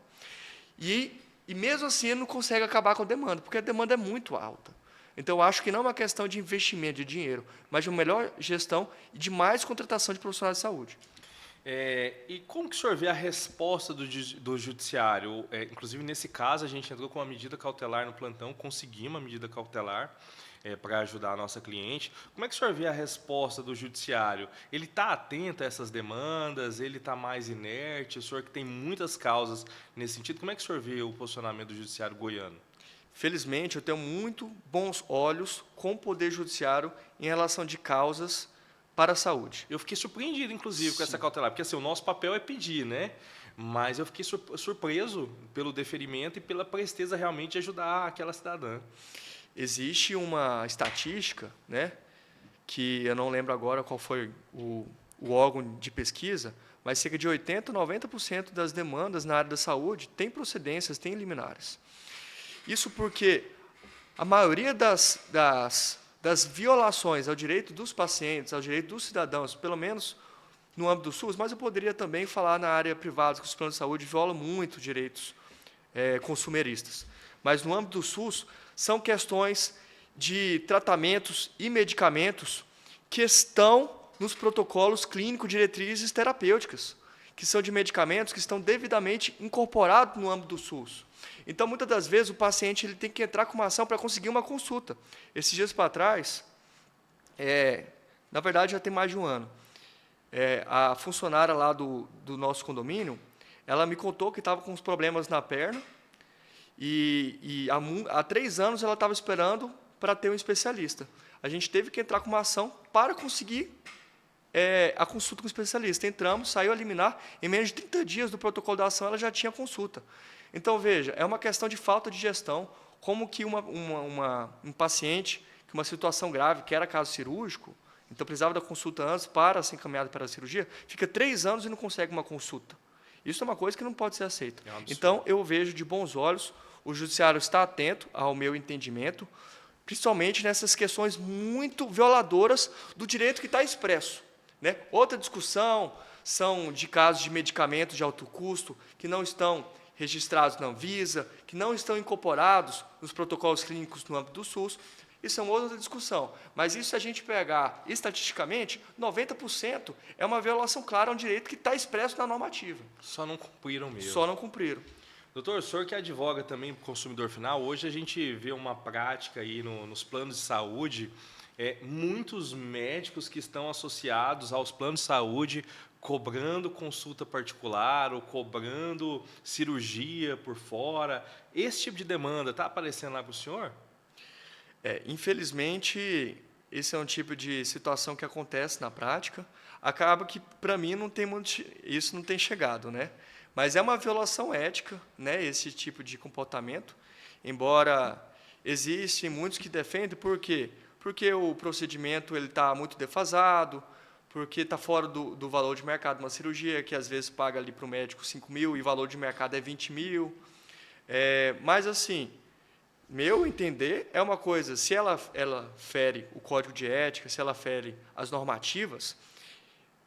e mesmo assim ele não consegue acabar com a demanda, porque a demanda é muito alta. Então, eu acho que não é uma questão de investimento de dinheiro, mas de uma melhor gestão e de mais contratação de profissionais de saúde. E como que o senhor vê a resposta do judiciário? Inclusive, nesse caso, a gente entrou com uma medida cautelar no plantão, conseguimos uma medida cautelar para ajudar a nossa cliente. Como é que o senhor vê a resposta do judiciário? Ele está atento a essas demandas? Ele está mais inerte? O senhor que tem muitas causas nesse sentido, como é que o senhor vê o posicionamento do judiciário goiano? felizmente, eu tenho muito bons olhos com o Poder Judiciário em relação de causas para a saúde. Eu fiquei surpreendido, inclusive, com essa cautelar, porque assim, o nosso papel é pedir, né? Mas eu fiquei surpreso pelo deferimento e pela presteza realmente de ajudar aquela cidadã. Existe uma estatística, né, que eu não lembro agora qual foi o órgão de pesquisa, mas cerca de 80% a 90% das demandas na área da saúde têm procedências, têm liminares. Isso porque a maioria das violações ao direito dos pacientes, ao direito dos cidadãos, pelo menos no âmbito do SUS, mas eu poderia também falar na área privada, que os planos de saúde violam muito direitos consumeristas. Mas no âmbito do SUS, são questões de tratamentos e medicamentos que estão nos protocolos clínico-diretrizes terapêuticas, que são de medicamentos que estão devidamente incorporados no âmbito do SUS. Então, muitas das vezes, o paciente ele tem que entrar com uma ação para conseguir uma consulta. Esses dias para trás, na verdade, já tem mais de um ano, a funcionária lá do nosso condomínio, ela me contou que estava com uns problemas na perna e há 3 anos ela estava esperando para ter um especialista. A gente teve que entrar com uma ação para conseguir a consulta com o especialista. Entramos, saiu a liminar, em menos de 30 dias do protocolo da ação ela já tinha consulta. Então, veja, é uma questão de falta de gestão, como que um paciente, que uma situação grave, que era caso cirúrgico, então precisava da consulta antes para ser encaminhado para a cirurgia, fica 3 anos e não consegue uma consulta. Isso é uma coisa que não pode ser aceita. Então, eu vejo de bons olhos, o judiciário está atento ao meu entendimento, principalmente nessas questões muito violadoras do direito que está expresso, né? Outra discussão são de casos de medicamentos de alto custo que não estão registrados na Anvisa, que não estão incorporados nos protocolos clínicos no âmbito do SUS. Isso é uma outra discussão. Mas isso, se a gente pegar estatisticamente, 90% é uma violação clara a um direito que está expresso na normativa. Só não cumpriram mesmo. Só não cumpriram. Doutor, o senhor que advoga também para o consumidor final, hoje a gente vê uma prática aí nos planos de saúde, muitos médicos que estão associados aos planos de saúde cobrando consulta particular ou cobrando cirurgia por fora. Esse tipo de demanda está aparecendo lá para o senhor? Infelizmente, esse é um tipo de situação que acontece na prática. Acaba que, para mim, isso não tem chegado, né? Mas é uma violação ética, né, esse tipo de comportamento, embora existem muitos que defendem. Por quê? Porque o procedimento está muito defasado, porque está fora do valor de mercado de uma cirurgia, que às vezes paga ali para o médico 5 mil e o valor de mercado é 20 mil. Mas, assim, meu entender é uma coisa, se ela fere o código de ética, se ela fere as normativas,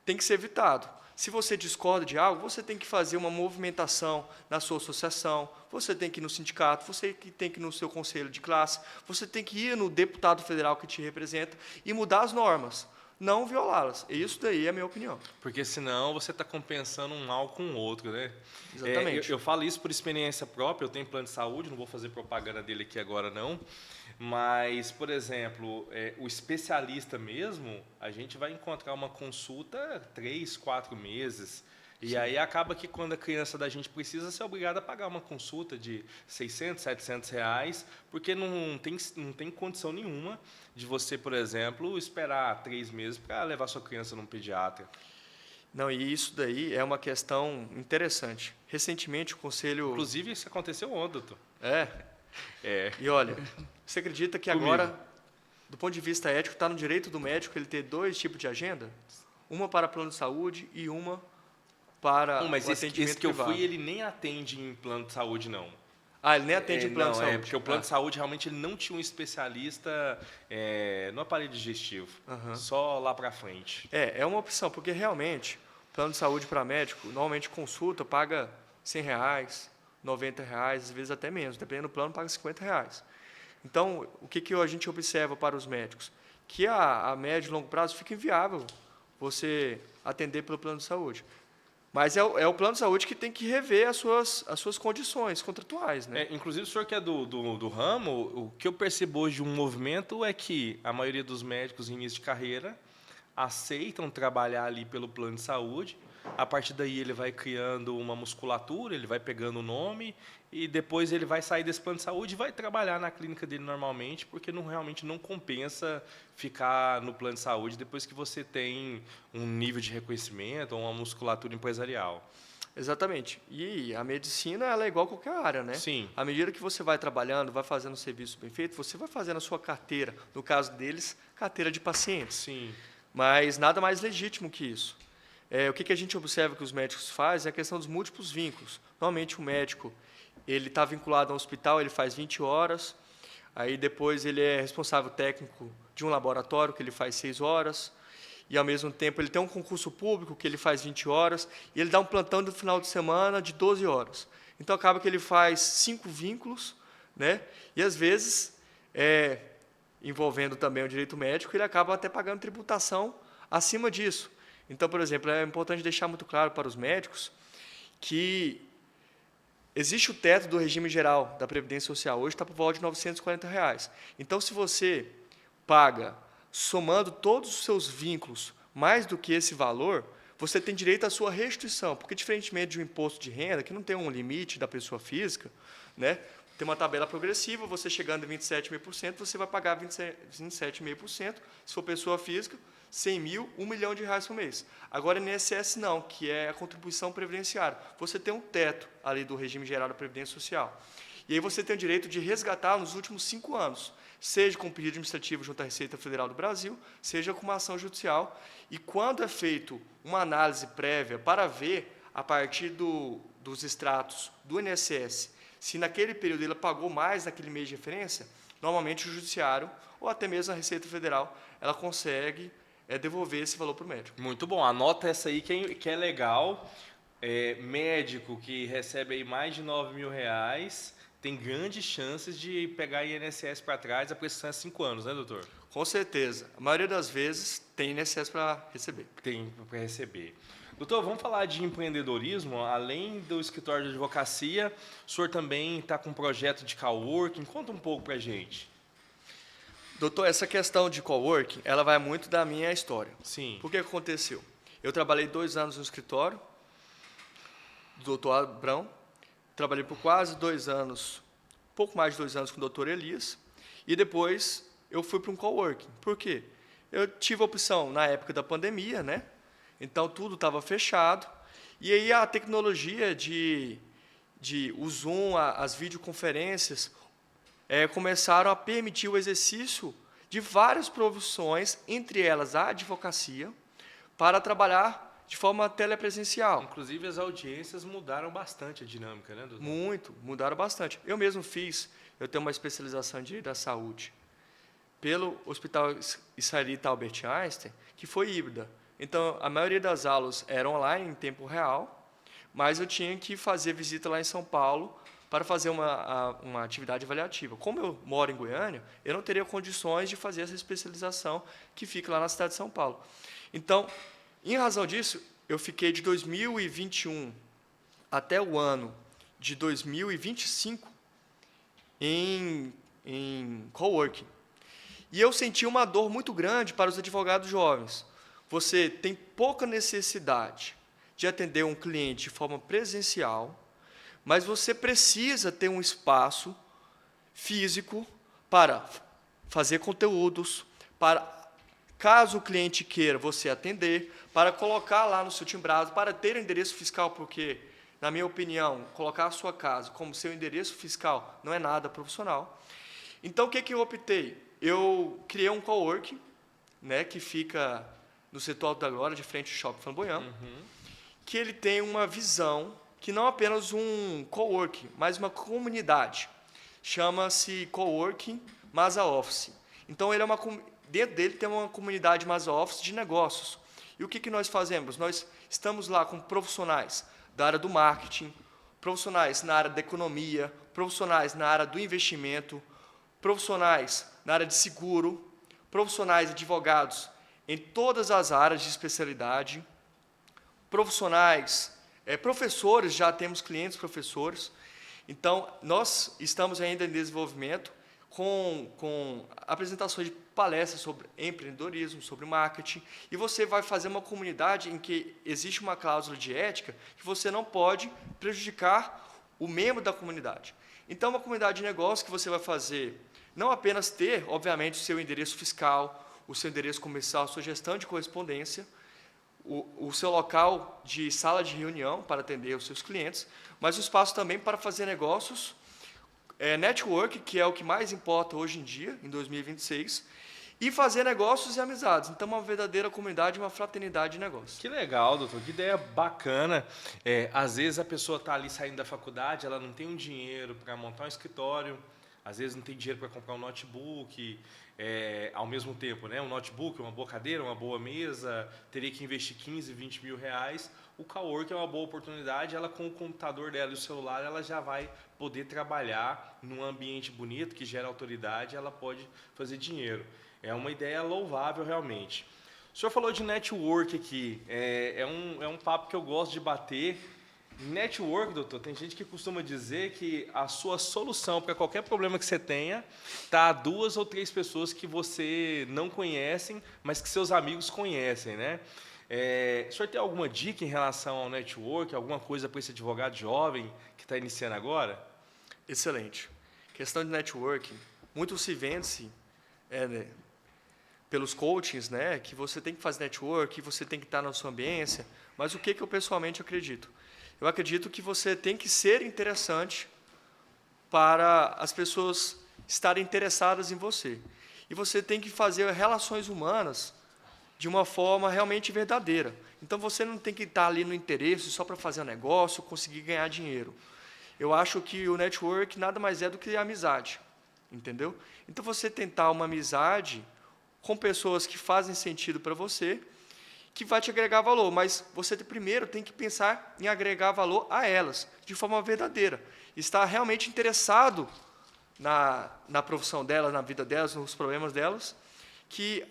tem que ser evitado. Se você discorda de algo, você tem que fazer uma movimentação na sua associação, você tem que ir no sindicato, você tem que ir no seu conselho de classe, você tem que ir no deputado federal que te representa e mudar as normas, não violá-las. Isso daí é a minha opinião. Porque senão você está compensando um mal com o outro, né? Exatamente. Eu falo isso por experiência própria, eu tenho plano de saúde, não vou fazer propaganda dele aqui agora não, mas, por exemplo, o especialista mesmo, a gente vai encontrar uma consulta 3, 4 meses, e aí acaba que quando a criança da gente precisa ser obrigada a pagar uma consulta de 600, 700 reais, porque não tem condição nenhuma de você, por exemplo, esperar 3 meses para levar sua criança num pediatra. Não, e isso daí é uma questão interessante. Recentemente, o Conselho... Inclusive, isso aconteceu ontem, doutor. E olha, você acredita que Comigo. agora, do ponto de vista ético, está no direito do médico ele ter 2 tipos de agenda? Uma para plano de saúde e uma para Mas o esse atendimento que eu privado. fui, ele nem atende em plano de saúde, não. Ele nem atende em plano de saúde? Porque o plano de saúde realmente ele não tinha um especialista no aparelho digestivo, só lá para frente. É uma opção, porque realmente, plano de saúde para médico, normalmente consulta paga R$100, R$90, às vezes até menos, dependendo do plano, paga R$50. Então, o que a gente observa para os médicos? Que a médio e longo prazo fica inviável você atender pelo plano de saúde. Mas é o plano de saúde que tem que rever as suas condições contratuais, né? Inclusive, o senhor que é do ramo, o que eu percebo hoje de um movimento é que a maioria dos médicos em início de carreira aceitam trabalhar ali pelo plano de saúde, a partir daí ele vai criando uma musculatura, ele vai pegando o nome e depois ele vai sair desse plano de saúde e vai trabalhar na clínica dele normalmente, porque realmente não compensa ficar no plano de saúde depois que você tem um nível de reconhecimento ou uma musculatura empresarial. Exatamente. E a medicina, ela é igual a qualquer área, né? Sim. À medida que você vai trabalhando, vai fazendo o serviço bem feito, você vai fazendo a sua carteira, no caso deles, carteira de pacientes. Sim. Mas nada mais legítimo que isso. O que a gente observa que os médicos fazem é a questão dos múltiplos vínculos. Normalmente o médico, ele está vinculado ao hospital, ele faz 20 horas, aí depois ele é responsável técnico de um laboratório, que ele faz 6 horas, e ao mesmo tempo ele tem um concurso público que ele faz 20 horas, e ele dá um plantão no final de semana de 12 horas. Então acaba que ele faz 5 vínculos, né? E às vezes, envolvendo também o direito médico, ele acaba até pagando tributação acima disso. Então, por exemplo, é importante deixar muito claro para os médicos que existe o teto do regime geral da Previdência Social, hoje está por volta de R$ 940. Então, se você paga, somando todos os seus vínculos, mais do que esse valor, você tem direito à sua restituição, porque, diferentemente de um imposto de renda, que não tem um limite da pessoa física, né, tem uma tabela progressiva, você chegando em 27,5%, você vai pagar 27,5%, se for pessoa física, 100 mil, R$ 1 milhão por mês. Agora, INSS não, que é a contribuição previdenciária. Você tem um teto ali do regime geral da Previdência Social. E aí você tem o direito de resgatar nos últimos 5 anos, seja com pedido administrativo junto à Receita Federal do Brasil, seja com uma ação judicial. E quando é feito uma análise prévia para ver, a partir dos extratos do INSS, se naquele período ele pagou mais naquele mês de referência, normalmente o judiciário, ou até mesmo a Receita Federal, ela consegue devolver esse valor para o médico. Muito bom. Anota essa aí que é legal. Médico que recebe aí mais de R$ 9.000 tem grandes chances de pegar INSS para trás, a prescrição é 5 anos, né, doutor? Com certeza. A maioria das vezes tem INSS para receber. Tem para receber. Doutor, vamos falar de empreendedorismo. Além do escritório de advocacia, o senhor também está com um projeto de coworking. Conta um pouco para a gente. Doutor, essa questão de coworking, ela vai muito da minha história. Sim. Por que aconteceu? Eu trabalhei 2 anos no escritório do doutor Abrão, trabalhei por quase 2 anos, pouco mais de 2 anos com o doutor Elias, e depois eu fui para um coworking. Por quê? Eu tive a opção na época da pandemia, né? Então tudo estava fechado, e aí a tecnologia o Zoom, as videoconferências, começaram a permitir o exercício de várias profissões, entre elas a advocacia, para trabalhar de forma telepresencial. Inclusive, as audiências mudaram bastante a dinâmica, né, doutor? Muito, mudaram bastante. Eu mesmo eu tenho uma especialização em Direito da Saúde pelo Hospital Israelita Albert Einstein, que foi híbrida. Então, a maioria das aulas eram online, em tempo real, mas eu tinha que fazer visita lá em São Paulo para fazer uma atividade avaliativa. Como eu moro em Goiânia, eu não teria condições de fazer essa especialização que fica lá na cidade de São Paulo. Então, em razão disso, eu fiquei de 2021 até o ano de 2025 em coworking. E eu senti uma dor muito grande para os advogados jovens. Você tem pouca necessidade de atender um cliente de forma presencial, mas você precisa ter um espaço físico para fazer conteúdos, para, caso o cliente queira você atender, para colocar lá no seu timbrado, para ter endereço fiscal, porque, na minha opinião, colocar a sua casa como seu endereço fiscal não é nada profissional. Então, o que eu optei? Eu criei um coworking, né, que fica no setor Alto da Glória, de frente ao Shopping Flamboyant, que ele tem uma visão que não apenas um coworking, mas uma comunidade. Chama-se Coworking Masa Office. Então, dentro dele tem uma comunidade Masa Office de negócios. E o que nós fazemos? Nós estamos lá com profissionais da área do marketing, profissionais na área da economia, profissionais na área do investimento, profissionais na área de seguro, profissionais advogados em todas as áreas de especialidade, profissionais, professores, já temos clientes professores. Então, nós estamos ainda em desenvolvimento com apresentações de palestras sobre empreendedorismo, sobre marketing, e você vai fazer uma comunidade em que existe uma cláusula de ética que você não pode prejudicar o membro da comunidade. Então, uma comunidade de negócio que você vai fazer, não apenas ter, obviamente, o seu endereço fiscal, o seu endereço comercial, a sua gestão de correspondência, o seu local de sala de reunião para atender os seus clientes, mas o espaço também para fazer negócios, network, que é o que mais importa hoje em dia, em 2026, e fazer negócios e amizades. Então, uma verdadeira comunidade, uma fraternidade de negócios. Que legal, doutor. Que ideia bacana. Às vezes a pessoa está ali saindo da faculdade, ela não tem um dinheiro para montar um escritório, às vezes não tem dinheiro para comprar um notebook, ao mesmo tempo, né? Um notebook, uma boa cadeira, uma boa mesa, teria que investir 15, 20 mil reais. O coworking é uma boa oportunidade, ela com o computador dela e o celular, ela já vai poder trabalhar num ambiente bonito, que gera autoridade, ela pode fazer dinheiro. É uma ideia louvável, realmente. O senhor falou de network aqui, é um papo que eu gosto de bater. Network, doutor, tem gente que costuma dizer que a sua solução para qualquer problema que você tenha está a 2 ou 3 pessoas que você não conhecem, mas que seus amigos conhecem, né? O senhor tem alguma dica em relação ao network, alguma coisa para esse advogado jovem que está iniciando agora? Excelente. Questão de networking, muito se vence pelos coachings, né, que você tem que fazer network, que você tem que estar na sua ambiência, mas o que eu pessoalmente acredito? Eu acredito que você tem que ser interessante para as pessoas estarem interessadas em você. E você tem que fazer relações humanas de uma forma realmente verdadeira. Então, você não tem que estar ali no interesse só para fazer um negócio, conseguir ganhar dinheiro. Eu acho que o network nada mais é do que a amizade, entendeu? Então, você tentar uma amizade com pessoas que fazem sentido para você, que vai te agregar valor, mas você primeiro tem que pensar em agregar valor a elas, de forma verdadeira. Estar realmente interessado na profissão delas, na vida delas, nos problemas delas, que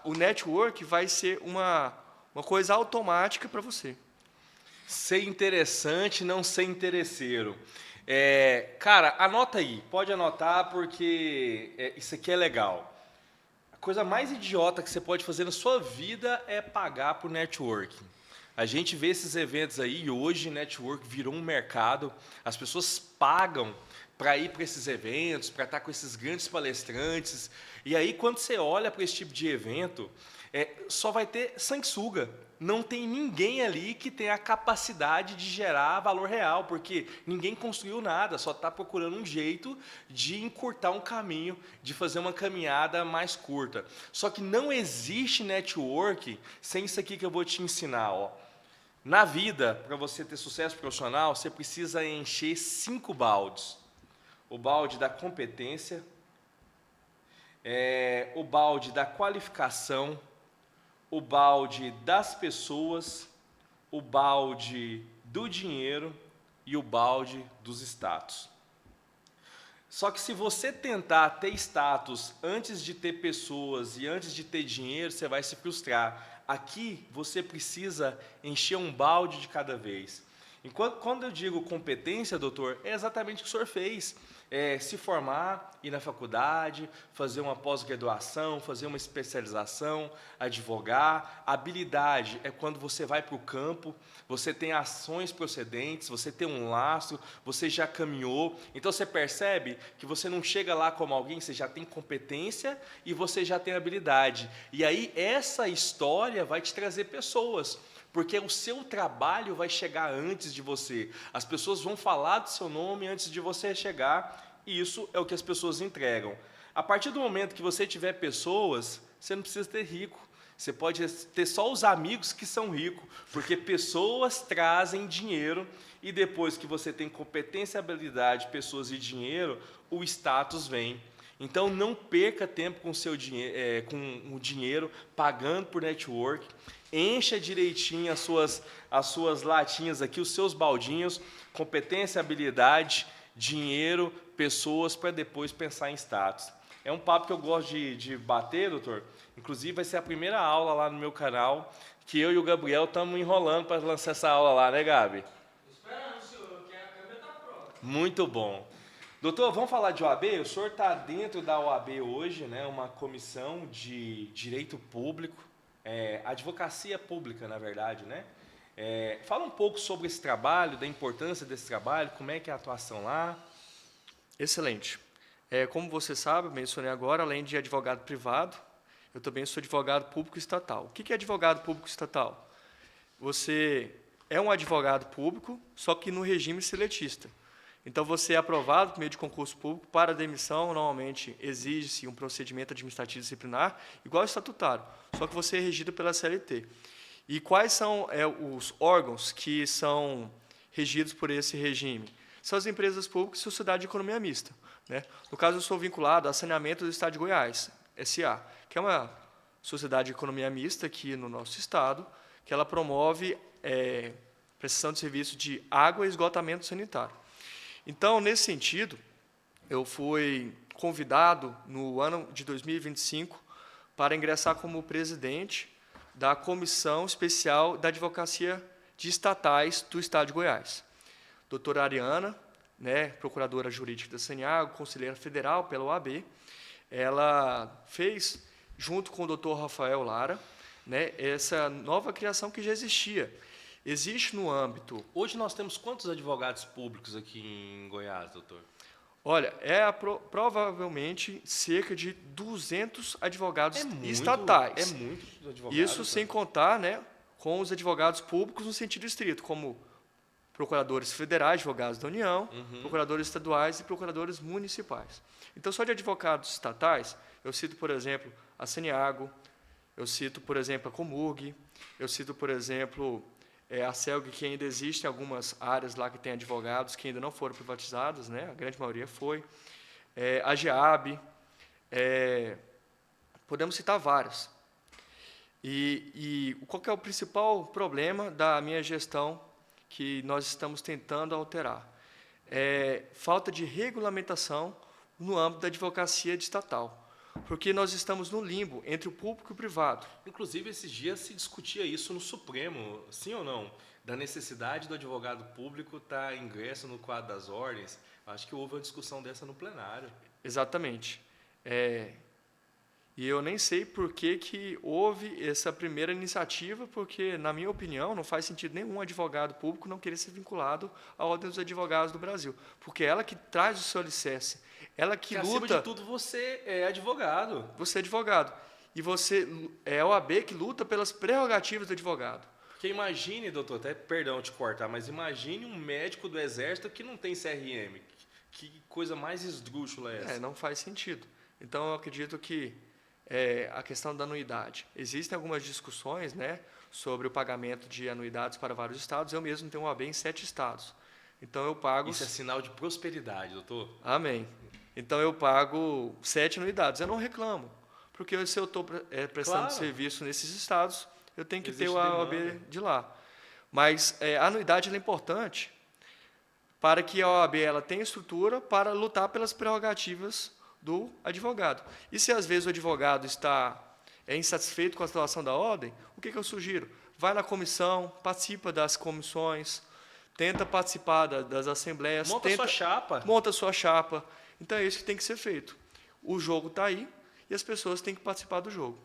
o network vai ser uma coisa automática para você. Ser interessante, não ser interesseiro. Cara, anota aí, pode anotar porque isso aqui é legal. A coisa mais idiota que você pode fazer na sua vida é pagar por networking. A gente vê esses eventos aí e hoje network virou um mercado, as pessoas pagam para ir para esses eventos, para estar com esses grandes palestrantes. E aí, quando você olha para esse tipo de evento, só vai ter sanguessuga. Não tem ninguém ali que tenha a capacidade de gerar valor real, porque ninguém construiu nada, só está procurando um jeito de encurtar um caminho, de fazer uma caminhada mais curta. Só que não existe network sem isso aqui que eu vou te ensinar. Ó. Na vida, para você ter sucesso profissional, você precisa encher 5 baldes. O balde da competência, o balde da qualificação, o balde das pessoas, o balde do dinheiro e o balde dos status. Só que se você tentar ter status antes de ter pessoas e antes de ter dinheiro, você vai se frustrar. Aqui você precisa encher um balde de cada vez. Quando eu digo competência, doutor, é exatamente o que o senhor fez. Se formar, ir na faculdade, fazer uma pós-graduação, fazer uma especialização, advogar. Habilidade é quando você vai para o campo, você tem ações procedentes, você tem um lastro, você já caminhou. Então, você percebe que você não chega lá como alguém, você já tem competência e você já tem habilidade. E aí, essa história vai te trazer pessoas. Porque o seu trabalho vai chegar antes de você. As pessoas vão falar do seu nome antes de você chegar, e isso é o que as pessoas entregam. A partir do momento que você tiver pessoas, você não precisa ter rico. Você pode ter só os amigos que são ricos, porque pessoas trazem dinheiro, e depois que você tem competência, habilidade, pessoas e dinheiro, o status vem. Então, não perca tempo com o dinheiro pagando por network. Encha direitinho as suas latinhas aqui, os seus baldinhos, competência, habilidade, dinheiro, pessoas, para depois pensar em status. É um papo que eu gosto de bater, doutor. Inclusive, vai ser a primeira aula lá no meu canal, que eu e o Gabriel estamos enrolando para lançar essa aula lá, né, Gabi? Esperando, senhor, que a câmera está pronta. Muito bom. Doutor, vamos falar de OAB? O senhor está dentro da OAB hoje, né? Uma comissão de direito público, advocacia pública, na verdade, né? Fala um pouco sobre esse trabalho, da importância desse trabalho, como é que é a atuação lá. Excelente. Como você sabe, eu mencionei agora, além de advogado privado, eu também sou advogado público estatal. O que é advogado público estatal? Você é um advogado público, só que no regime seletista. Então, você é aprovado por meio de concurso público. Para demissão, normalmente, exige-se um procedimento administrativo disciplinar, igual ao estatutário, só que você é regido pela CLT. E quais são os órgãos que são regidos por esse regime? São as empresas públicas e sociedade de economia mista, né? No caso, eu sou vinculado a Saneamento do Estado de Goiás, SA, que é uma sociedade de economia mista aqui no nosso estado, que ela promove prestação de serviço de água e esgotamento sanitário. Então, nesse sentido, eu fui convidado no ano de 2025 para ingressar como presidente da Comissão Especial da Advocacia de Estatais do Estado de Goiás. Doutora Ariana, né, procuradora jurídica da Saniago, conselheira federal pela OAB, ela fez, junto com o doutor Rafael Lara, né, essa nova criação que já existia. Existe no âmbito... Hoje nós temos quantos advogados públicos aqui em Goiás, doutor? Olha, provavelmente cerca de 200 advogados estatais. É muito advogados. Isso sem contar, né, com os advogados públicos no sentido estrito, como procuradores federais, advogados da União, procuradores estaduais e procuradores municipais. Então, só de advogados estatais, eu cito, por exemplo, a Saniago, eu cito, por exemplo, a Comurg, eu cito, por exemplo, a CELG, que ainda existem algumas áreas lá que tem advogados que ainda não foram privatizadas, né? A grande maioria foi. A GEAB, podemos citar várias. E qual que é o principal problema da minha gestão que nós estamos tentando alterar? Falta de regulamentação no âmbito da advocacia estatal, porque nós estamos no limbo entre o público e o privado. Inclusive, esses dias se discutia isso no Supremo, sim ou não? Da necessidade do advogado público estar ingresso no quadro das ordens. Acho que houve uma discussão dessa no plenário. Exatamente. E eu nem sei por que houve essa primeira iniciativa, porque, na minha opinião, não faz sentido nenhum advogado público não querer ser vinculado à Ordem dos Advogados do Brasil, porque é ela que traz o seu alicerce, ela que luta... Acima de tudo, você é advogado. Você é advogado. E você é a OAB que luta pelas prerrogativas do advogado. Porque imagine, doutor, até perdão te cortar, mas imagine um médico do Exército que não tem CRM. Que coisa mais esdrúxula é essa? Não faz sentido. Então, eu acredito que a questão da anuidade. Existem algumas discussões, né, sobre o pagamento de anuidades para vários estados. Eu mesmo tenho OAB em 7 estados. Então, eu pago... Isso é sinal de prosperidade, doutor. Amém. Então, eu pago 7 anuidades. Eu não reclamo, porque se eu estou prestando serviço nesses estados, eu tenho que ter o OAB de lá. Mas a anuidade é importante para que a OAB ela tenha estrutura para lutar pelas prerrogativas do advogado. E se às vezes o advogado está insatisfeito com a situação da ordem, o que eu sugiro? Vai na comissão, participa das comissões, tenta participar das assembleias. Sua chapa. Monta sua chapa. Então, é isso que tem que ser feito. O jogo está aí e as pessoas têm que participar do jogo.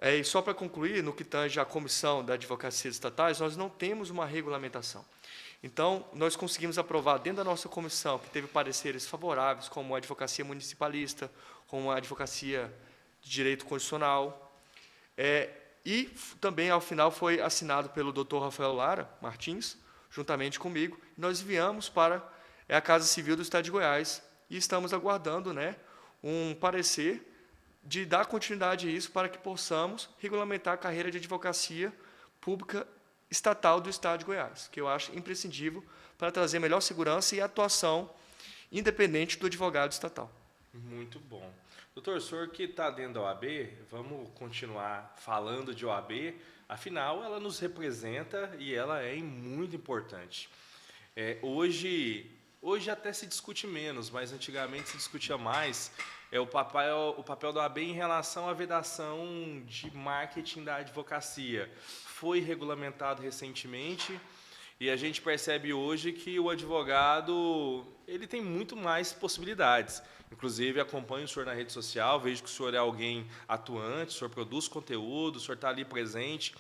E só para concluir, no que tange à comissão da advocacia estatais, nós não temos uma regulamentação. Então, nós conseguimos aprovar dentro da nossa comissão, que teve pareceres favoráveis, como a advocacia municipalista, como a advocacia de direito constitucional, e também, ao final, foi assinado pelo Dr. Rafael Lara Martins, juntamente comigo, e nós enviamos para a Casa Civil do Estado de Goiás, e estamos aguardando, né, um parecer de dar continuidade a isso para que possamos regulamentar a carreira de advocacia pública estatal do Estado de Goiás, que eu acho imprescindível para trazer melhor segurança e atuação independente do advogado estatal. Muito bom. Doutor, o senhor que está dentro da OAB, vamos continuar falando de OAB, afinal, ela nos representa e ela é muito importante. Hoje até se discute menos, mas antigamente se discutia mais o papel da OAB em relação à vedação de marketing da advocacia. Foi regulamentado recentemente E a gente percebe hoje que o advogado ele tem muito mais possibilidades. Inclusive, acompanho o senhor na rede social, vejo que o senhor é alguém atuante, o senhor produz conteúdo, o senhor está ali presente.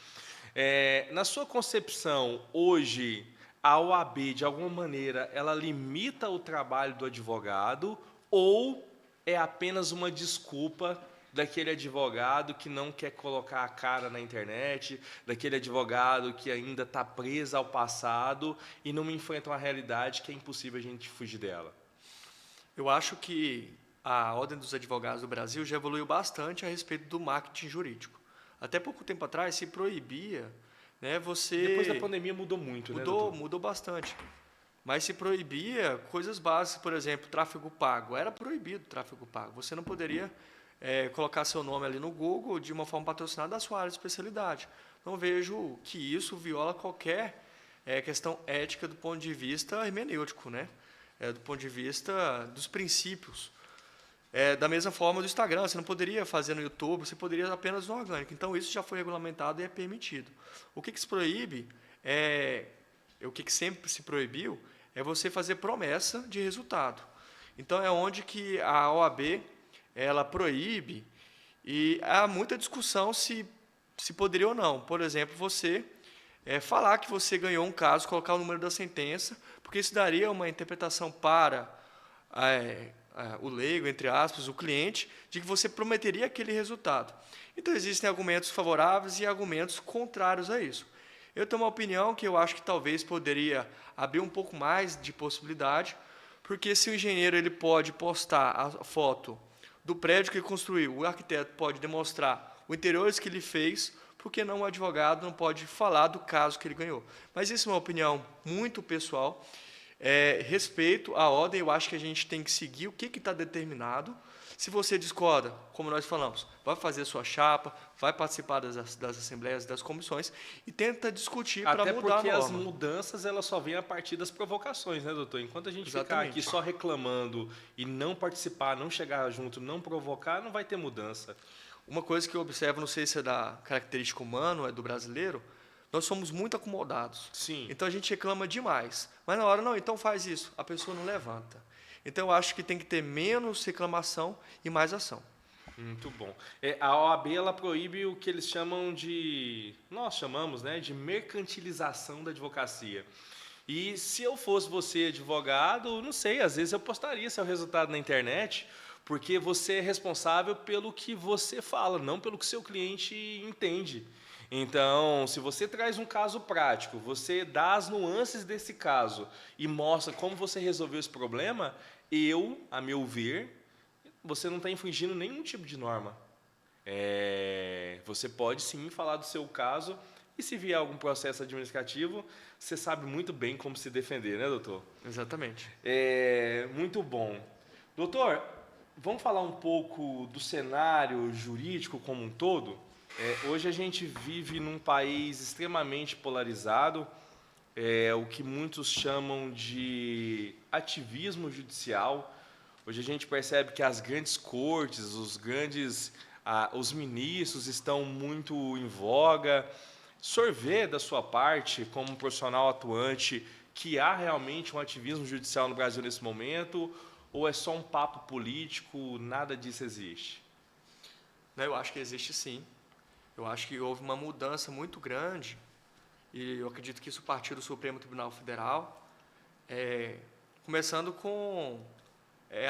Na sua concepção, hoje, a OAB, de alguma maneira, ela limita o trabalho do advogado ou é apenas uma desculpa daquele advogado que não quer colocar a cara na internet, daquele advogado que ainda está preso ao passado e não enfrenta uma realidade que é impossível a gente fugir dela? Eu acho que a Ordem dos Advogados do Brasil já evoluiu bastante a respeito do marketing jurídico. Até pouco tempo atrás se proibia, né, você... Depois da pandemia mudou muito, né, doutor? Mudou bastante. Mas se proibia coisas básicas, por exemplo, tráfego pago. Era proibido o tráfego pago. Você não poderia colocar seu nome ali no Google de uma forma patrocinada da sua área de especialidade. Não vejo que isso viola qualquer questão ética do ponto de vista hermenêutico, né? Do ponto de vista dos princípios. Da mesma forma do Instagram, você não poderia fazer no YouTube, você poderia apenas no orgânico. Então, isso já foi regulamentado e é permitido. O que se proíbe, o que sempre se proibiu, é você fazer promessa de resultado. Então, é onde que a OAB ela proíbe e há muita discussão se poderia ou não. Por exemplo, você falar que você ganhou um caso, colocar o número da sentença, porque isso daria uma interpretação para o leigo, entre aspas, o cliente, de que você prometeria aquele resultado. Então, existem argumentos favoráveis e argumentos contrários a isso. Eu tenho uma opinião que eu acho que talvez poderia abrir um pouco mais de possibilidade, porque se o engenheiro ele pode postar a foto do prédio que ele construiu, o arquiteto pode demonstrar os interiores que ele fez, por que não o advogado não pode falar do caso que ele ganhou? Mas isso é uma opinião muito pessoal. Respeito à ordem, eu acho que a gente tem que seguir o que está determinado. Se você discorda, como nós falamos, vai fazer a sua chapa, vai participar das assembleias, das comissões e tenta discutir para mudar a norma. Até porque as mudanças elas só vêm a partir das provocações, né, doutor? Enquanto a gente ficar aqui só reclamando e não participar, não chegar junto, não provocar, não vai ter mudança. Uma coisa que eu observo, não sei se é da característica humana, é do brasileiro, nós somos muito acomodados. Sim. Então a gente reclama demais. Mas na hora, não, então faz isso. A pessoa não levanta. Então eu acho que tem que ter menos reclamação e mais ação. Muito bom. A OAB ela proíbe o que eles chamam de, nós chamamos, né, de mercantilização da advocacia. E se eu fosse você advogado, não sei, às vezes eu postaria seu resultado na internet, porque você é responsável pelo que você fala, não pelo que seu cliente entende. Então, se você traz um caso prático, você dá as nuances desse caso e mostra como você resolveu esse problema, a meu ver, você não está infringindo nenhum tipo de norma. Você pode sim falar do seu caso e se vier algum processo administrativo, você sabe muito bem como se defender, né, doutor? Exatamente. Muito bom. Doutor, vamos falar um pouco do cenário jurídico como um todo? Hoje a gente vive num país extremamente polarizado, o que muitos chamam de ativismo judicial. Hoje a gente percebe que as grandes cortes, os ministros estão muito em voga. O senhor vê da sua parte, como um profissional atuante, que há realmente um ativismo judicial no Brasil nesse momento, ou é só um papo político, nada disso existe? Eu acho que existe sim. Eu acho que houve uma mudança muito grande, e eu acredito que isso partiu do Supremo Tribunal Federal, começando com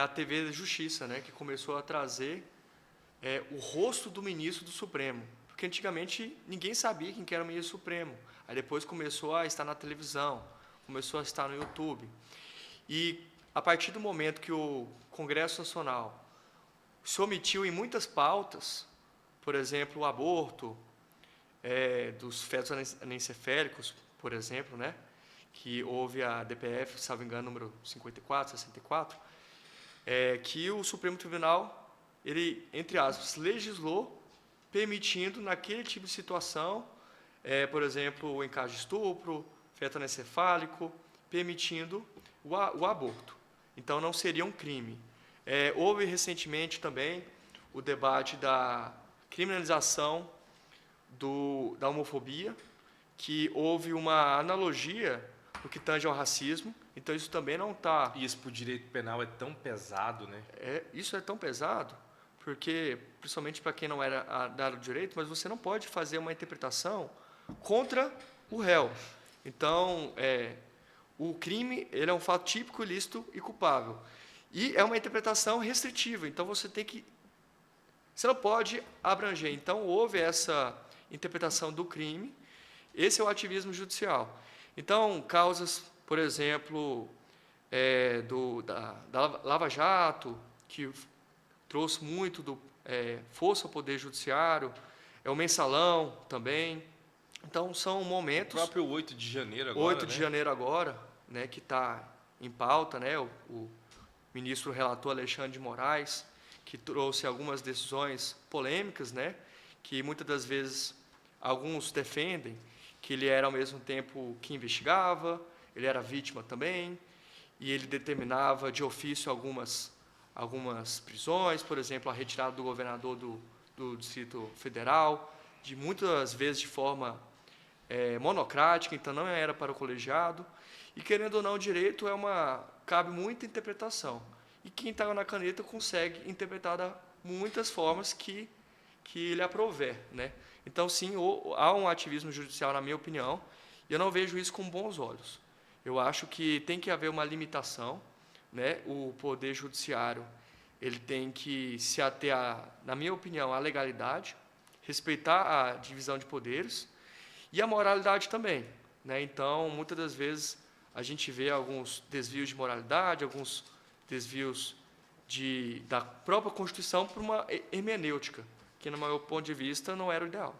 a TV da Justiça, né, que começou a trazer o rosto do ministro do Supremo, porque antigamente ninguém sabia quem que era o ministro Supremo. Aí depois começou a estar na televisão, começou a estar no YouTube. E a partir do momento que o Congresso Nacional se omitiu em muitas pautas, por exemplo, o aborto, dos fetos anencefélicos, por exemplo, né, que houve a DPF, salvo engano, número 54, 64, que o Supremo Tribunal, ele, entre aspas, legislou, permitindo naquele tipo de situação, por exemplo, o encaso de estupro, feto anencefálico, permitindo o aborto. Então, não seria um crime. Houve recentemente também o debate da criminalização da homofobia, que houve uma analogia no que tange ao racismo. Então, isso também não está... E isso para o direito penal é tão pesado, né? Isso é tão pesado, porque, principalmente para quem não era da área do direito, mas você não pode fazer uma interpretação contra o réu. Então, o crime ele é um fato típico, ilícito e culpável. E é uma interpretação restritiva, então você não pode abranger. Então, houve essa interpretação do crime, esse é o ativismo judicial. Então, causas, por exemplo, da Lava Jato, que trouxe muito força ao Poder Judiciário, o Mensalão também. Então, são momentos... O próprio 8 de janeiro agora, 8 de janeiro agora, né, que está em pauta, né, o ministro relator Alexandre de Moraes, que trouxe algumas decisões polêmicas, né, que muitas das vezes alguns defendem que ele era ao mesmo tempo que investigava, ele era vítima também, e ele determinava de ofício algumas prisões, por exemplo, a retirada do governador do Distrito Federal, de muitas vezes de forma monocrática, então não era para o colegiado, e querendo ou não, o direito cabe muita interpretação, e quem está na caneta consegue interpretar de muitas formas que ele aprover, né? Então, sim, há um ativismo judicial, na minha opinião, e eu não vejo isso com bons olhos. Eu acho que tem que haver uma limitação, né? O Poder Judiciário ele tem que se ater, na minha opinião, à legalidade, respeitar a divisão de poderes e a moralidade também, né? Então, muitas das vezes, a gente vê alguns desvios de moralidade, alguns desvios da própria Constituição para uma hermenêutica, que, no meu ponto de vista, não era o ideal.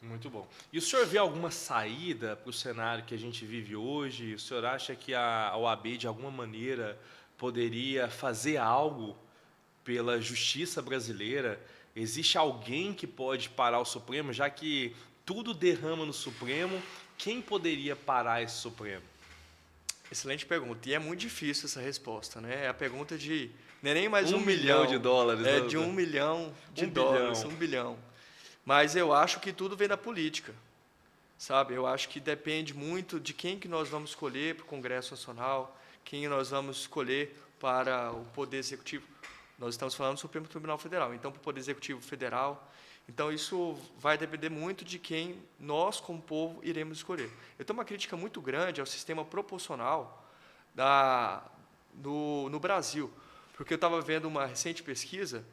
Muito bom. E o senhor vê alguma saída para o cenário que a gente vive hoje? O senhor acha que a OAB, de alguma maneira, poderia fazer algo pela justiça brasileira? Existe alguém que pode parar o Supremo, já que tudo derrama no Supremo? Quem poderia parar esse Supremo? Excelente pergunta. E é muito difícil essa resposta, né? É a pergunta de... Não é nem mais $1 milhão de dólares. É de $1 milhão de dólares, $1 bilhão. Mas eu acho que tudo vem da política, sabe? Eu acho que depende muito de quem que nós vamos escolher para o Congresso Nacional, quem nós vamos escolher para o Poder Executivo. Nós estamos falando do Supremo Tribunal Federal, então para o Poder Executivo Federal. Então isso vai depender muito de quem nós, como povo, iremos escolher. Eu tenho uma crítica muito grande ao sistema proporcional no Brasil, porque eu estava vendo uma recente pesquisa,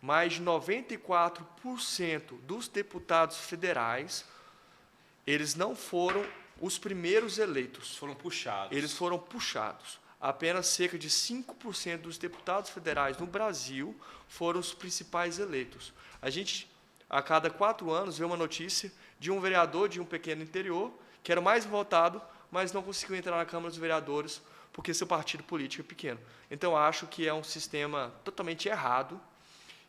mais de 94% dos deputados federais, eles não foram os primeiros eleitos. Foram puxados. Eles foram puxados. Apenas cerca de 5% dos deputados federais no Brasil foram os principais eleitos. A gente, a cada 4 anos, vê uma notícia de um vereador de um pequeno interior, que era o mais votado, mas não conseguiu entrar na Câmara dos Vereadores, porque seu partido político é pequeno. Então, acho que é um sistema totalmente errado,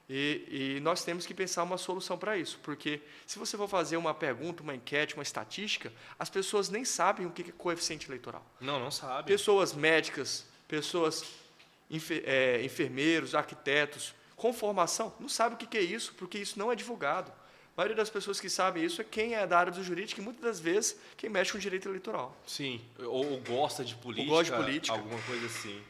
e nós temos que pensar uma solução para isso, porque se você for fazer uma pergunta, uma enquete, uma estatística, as pessoas nem sabem o que é coeficiente eleitoral. Não sabem. Pessoas médicas, pessoas enfermeiros, arquitetos, com formação, não sabem o que é isso, porque isso não é divulgado. A maioria das pessoas que sabem isso é quem é da área do jurídico, e muitas das vezes quem mexe com direito eleitoral. Sim, ou gosta de política, ou gosta de política, alguma coisa assim.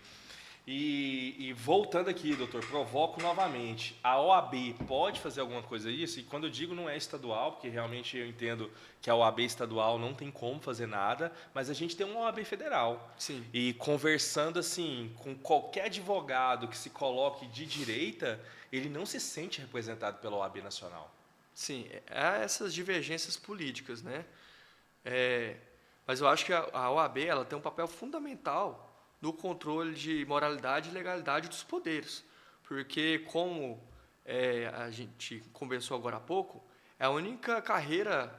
E voltando aqui, doutor, provoco novamente, a OAB pode fazer alguma coisa isso? E quando eu digo não é estadual, porque realmente eu entendo que a OAB estadual não tem como fazer nada, mas a gente tem uma OAB federal. Sim. E conversando assim com qualquer advogado que se coloque de direita, ele não se sente representado pela OAB nacional. Sim, há essas divergências políticas, né? Mas eu acho que a OAB ela tem um papel fundamental no controle de moralidade e legalidade dos poderes. Porque, como a gente conversou agora há pouco, é a única carreira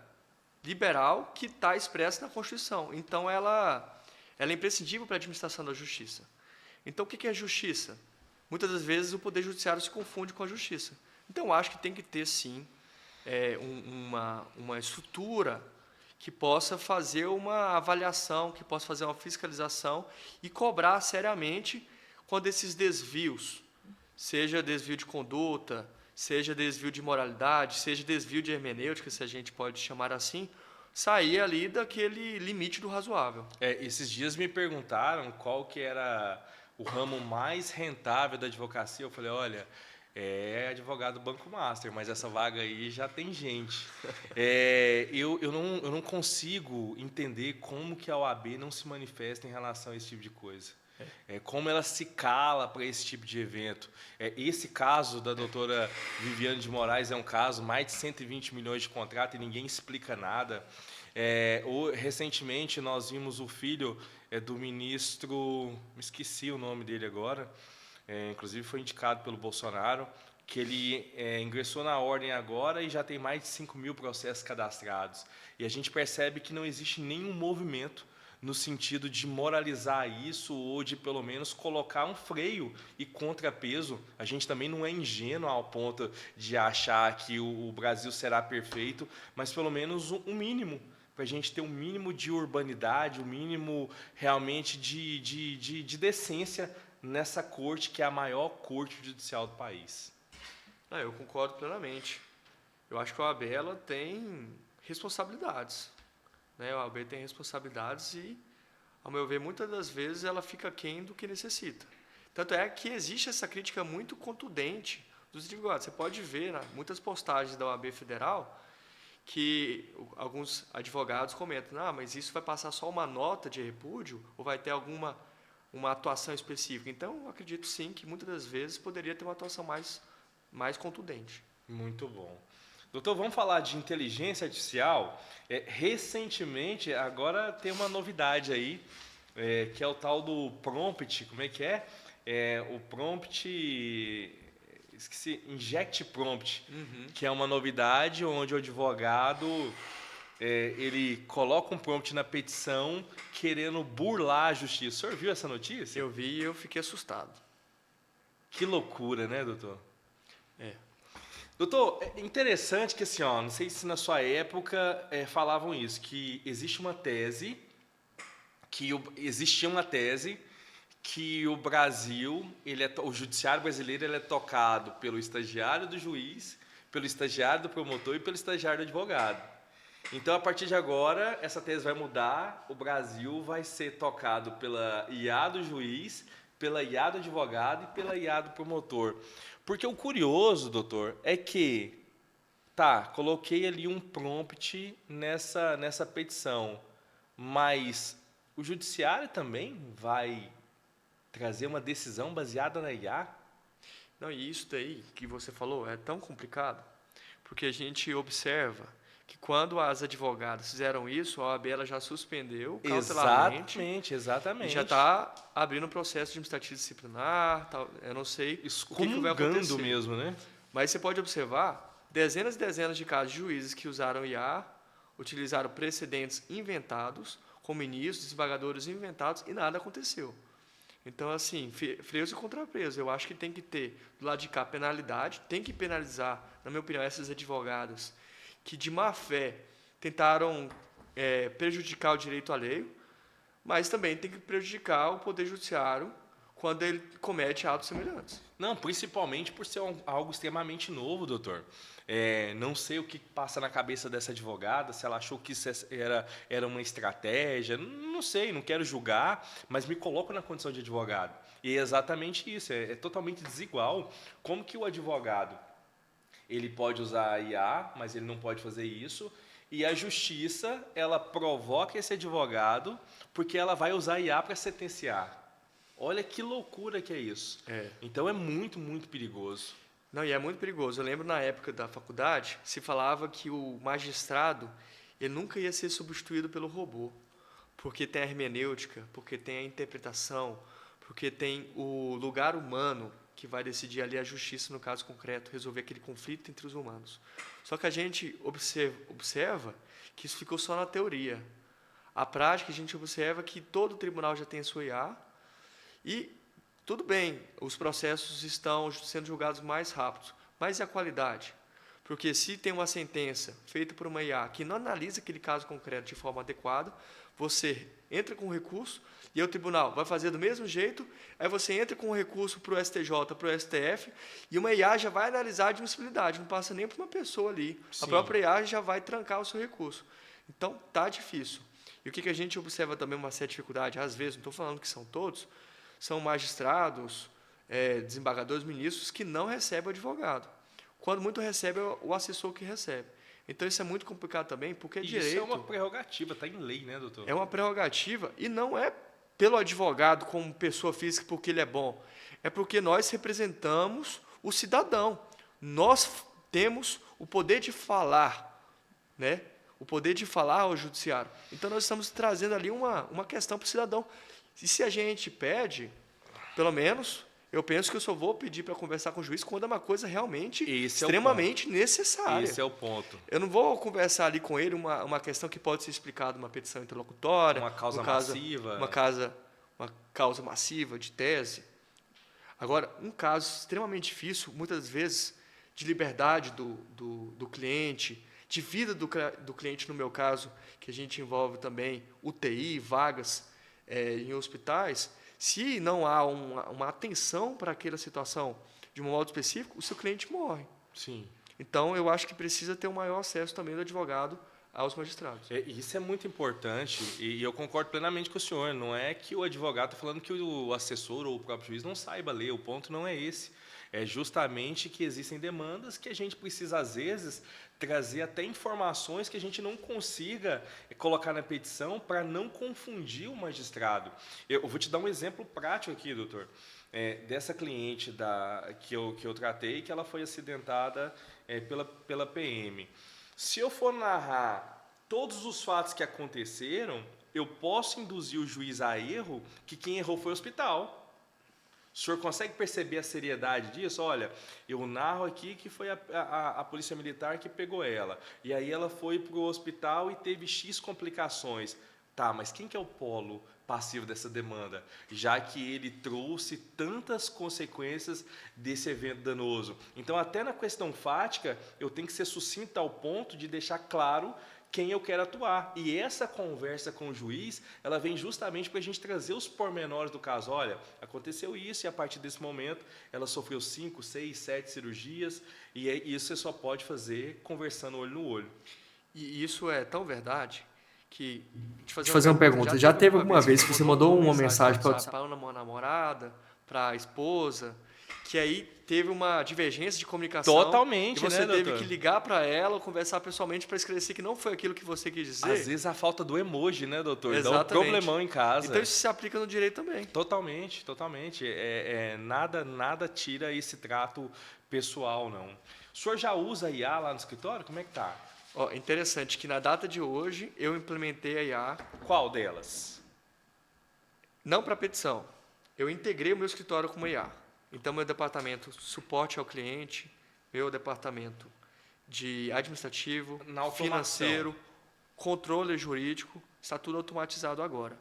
liberal que está expressa na Constituição. Então, ela é imprescindível para a administração da justiça. Então, o que é justiça? Muitas das vezes, o Poder Judiciário se confunde com a justiça. Então, eu acho que tem que ter, sim, uma estrutura que possa fazer uma avaliação, que possa fazer uma fiscalização e cobrar seriamente quando esses desvios, seja desvio de conduta, seja desvio de moralidade, seja desvio de hermenêutica, se a gente pode chamar assim, sair ali daquele limite do razoável. Esses dias me perguntaram qual que era o ramo mais rentável da advocacia. Eu falei, olha, é advogado Banco Master, mas essa vaga aí já tem gente. Eu não consigo entender como que a OAB não se manifesta em relação a esse tipo de coisa. Como ela se cala para esse tipo de evento. Esse caso da doutora Viviane de Moraes é um caso, mais de 120 milhões de contrato e ninguém explica nada. Recentemente nós vimos o filho do ministro, me esqueci o nome dele agora, inclusive foi indicado pelo Bolsonaro, que ele ingressou na ordem agora e já tem mais de 5 mil processos cadastrados. E a gente percebe que não existe nenhum movimento no sentido de moralizar isso ou de, pelo menos, colocar um freio e contrapeso. A gente também não é ingênuo ao ponto de achar que o Brasil será perfeito, mas pelo menos um mínimo, para a gente ter um mínimo de urbanidade, um mínimo realmente de decência nessa corte, que é a maior corte judicial do país. Eu concordo plenamente. Eu acho que a OAB ela tem responsabilidades. A OAB tem responsabilidades e, ao meu ver, muitas das vezes ela fica aquém do que necessita. Tanto é que existe essa crítica muito contundente dos advogados. Você pode ver muitas postagens da OAB Federal que alguns advogados comentam, mas isso vai passar só uma nota de repúdio ou vai ter uma atuação específica? Então, eu acredito sim que muitas das vezes poderia ter uma atuação mais contundente. Muito bom. Doutor, vamos falar de inteligência artificial. Recentemente, agora tem uma novidade aí, que é o tal do prompt. Como é que é? O prompt... Esqueci, inject prompt, que é uma novidade onde o advogado ele coloca um prompt na petição querendo burlar a justiça. O senhor viu essa notícia? Eu vi e eu fiquei assustado. Que loucura, né, doutor? Doutor, é interessante que assim, não sei se na sua época falavam isso, que existia uma tese que o Brasil, o judiciário brasileiro ele é tocado pelo estagiário do juiz, pelo estagiário do promotor e pelo estagiário do advogado. Então, a partir de agora, essa tese vai mudar, o Brasil vai ser tocado pela IA do juiz, pela IA do advogado e pela IA do promotor. Porque o curioso, doutor, é que, coloquei ali um prompt nessa petição, mas o judiciário também vai trazer uma decisão baseada na IA? Não, e isso daí que você falou é tão complicado, porque a gente observa que quando as advogadas fizeram isso, a OAB ela já suspendeu cautelarmente. Exatamente. E já está abrindo um processo administrativo disciplinar, tal, eu não sei o que vai acontecer. Mesmo, né? Mas você pode observar dezenas e dezenas de casos de juízes que usaram IA, utilizaram precedentes inventados, com ministros, desembargadores inventados, e nada aconteceu. Então, assim, freios e contrapesos. Eu acho que tem que ter, do lado de cá, penalidade, tem que penalizar, na minha opinião, essas advogadas que, de má fé, tentaram prejudicar o direito alheio, mas também tem que prejudicar o Poder Judiciário quando ele comete atos semelhantes. Não, principalmente por ser algo extremamente novo, doutor. Não sei o que passa na cabeça dessa advogada, se ela achou que isso era uma estratégia, não sei, não quero julgar, mas me coloco na condição de advogado. E é exatamente isso, é totalmente desigual. Como que o advogado ele pode usar a IA, mas ele não pode fazer isso, e a justiça ela provoca esse advogado porque ela vai usar a IA para sentenciar. Olha que loucura que é isso. Então é muito, muito perigoso. Não, e é muito perigoso. Eu lembro na época da faculdade, se falava que o magistrado ele nunca ia ser substituído pelo robô, porque tem a hermenêutica, porque tem a interpretação, porque tem o lugar humano que vai decidir ali a justiça no caso concreto, resolver aquele conflito entre os humanos. Só que a gente observa que isso ficou só na teoria. A prática, a gente observa que todo tribunal já tem a sua IA e tudo bem, os processos estão sendo julgados mais rápido, mas e a qualidade? Porque se tem uma sentença feita por uma IA que não analisa aquele caso concreto de forma adequada, você entra com recurso e o tribunal vai fazer do mesmo jeito, aí você entra com recurso para o STJ, para o STF, e uma IA já vai analisar a admissibilidade, não passa nem para uma pessoa ali. Sim. A própria IA já vai trancar o seu recurso. Então, tá difícil. E o que a gente observa também uma certa dificuldade, às vezes, não estou falando que são todos, são magistrados, desembargadores, ministros que não recebem o advogado. Quando muito recebe, é o assessor que recebe. Então, isso é muito complicado também, porque direito... Isso é uma prerrogativa, está em lei, né, doutor? É uma prerrogativa e não é pelo advogado como pessoa física porque ele é bom. É porque nós representamos o cidadão. Nós temos o poder de falar, né? O poder de falar ao judiciário. Então, nós estamos trazendo ali uma questão para o cidadão. E se a gente pede, pelo menos, eu penso que eu só vou pedir para conversar com o juiz quando é uma coisa realmente extremamente necessária. Esse é o ponto. Eu não vou conversar ali com ele uma questão que pode ser explicada numa petição interlocutória, uma causa massiva. Uma causa massiva de tese. Agora, um caso extremamente difícil, muitas vezes, de liberdade do cliente, de vida do cliente, no meu caso, que a gente envolve também UTI, vagas em hospitais, se não há uma atenção para aquela situação de um modo específico, o seu cliente morre. Sim. Então, eu acho que precisa ter um maior acesso também do advogado aos magistrados. Isso é muito importante e eu concordo plenamente com o senhor. Não é que o advogado está falando que o assessor ou o próprio juiz não saiba ler, o ponto não é esse. É justamente que existem demandas que a gente precisa, às vezes, trazer até informações que a gente não consiga colocar na petição para não confundir o magistrado. Eu vou te dar um exemplo prático aqui, doutor. Dessa cliente que eu tratei, que ela foi acidentada pela PM. Se eu for narrar todos os fatos que aconteceram, eu posso induzir o juiz a erro que quem errou foi o hospital. O senhor consegue perceber a seriedade disso? Olha, eu narro aqui que foi a polícia militar que pegou ela. E aí ela foi para o hospital e teve X complicações. Tá, mas quem que é o polo passivo dessa demanda? Já que ele trouxe tantas consequências desse evento danoso. Então, até na questão fática, eu tenho que ser sucinto ao ponto de deixar claro quem eu quero atuar. E essa conversa com o juiz, ela vem justamente para a gente trazer os pormenores do caso. Olha, aconteceu isso e a partir desse momento ela sofreu 5, 6, 7 cirurgias e isso você só pode fazer conversando olho no olho. E isso é tão verdade que... Deixa eu fazer uma pergunta. Já teve alguma vez que você mandou uma mensagem para uma namorada, para a esposa, que aí teve uma divergência de comunicação. Totalmente, e você teve doutor? que ligar para ela ou conversar pessoalmente para esclarecer que não foi aquilo que você quis dizer? Às vezes a falta do emoji, né, doutor? Exatamente. Dá um problemão em casa. Então isso se aplica no direito também. Totalmente, totalmente. Nada tira esse trato pessoal, não. O senhor já usa IA lá no escritório? Como é que tá? Interessante que na data de hoje eu implementei a IA. Qual delas? Não para petição. Eu integrei o meu escritório com uma IA. Então, meu departamento suporte ao cliente, meu departamento de administrativo, financeiro, controle jurídico, está tudo automatizado agora.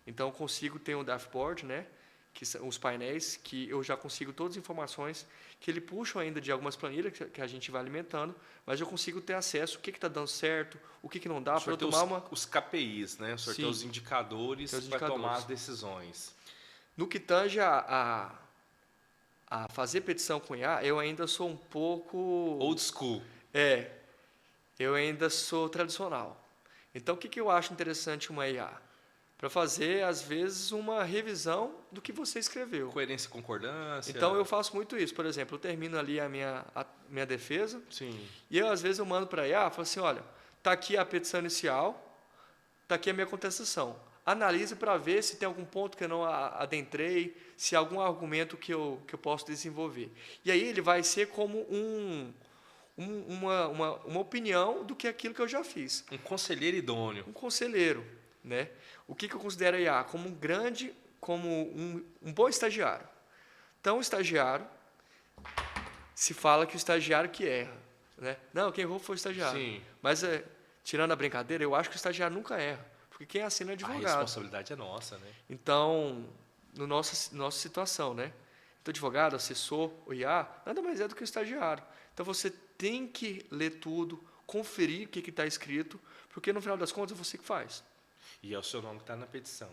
Então, eu consigo ter um dashboard, né, que são os painéis, que eu já consigo todas as informações, que ele puxa ainda de algumas planilhas que a gente vai alimentando, mas eu consigo ter acesso, o que está dando certo, o que não dá, para eu tomar os KPIs, né? O senhor tem os indicadores para tomar as decisões. No que tange a fazer petição com IA, eu ainda sou um pouco... Old school. Eu ainda sou tradicional. Então, o que eu acho interessante uma IA? Para fazer, às vezes, uma revisão do que você escreveu. Coerência e concordância. Então, eu faço muito isso. Por exemplo, eu termino ali a minha defesa. Sim. E eu, às vezes, eu mando para a IA, falo assim, olha, está aqui a petição inicial, está aqui a minha contestação. Analise para ver se tem algum ponto que eu não adentrei, se há algum argumento que eu posso desenvolver. E aí ele vai ser como uma opinião do que aquilo que eu já fiz. Um conselheiro idôneo. Um conselheiro, né? O que eu considero a IA? Como um bom estagiário. Então, o estagiário, se fala que o estagiário que erra, né? Não, quem errou foi o estagiário. Sim. Mas, tirando a brincadeira, eu acho que o estagiário nunca erra. Porque quem assina é advogado. A responsabilidade é nossa, né? Então, nossa situação, né? Então, advogado, assessor, o IA, nada mais é do que o estagiário. Então, você tem que ler tudo, conferir o que está escrito, porque, no final das contas, é você que faz. E é o seu nome que está na petição.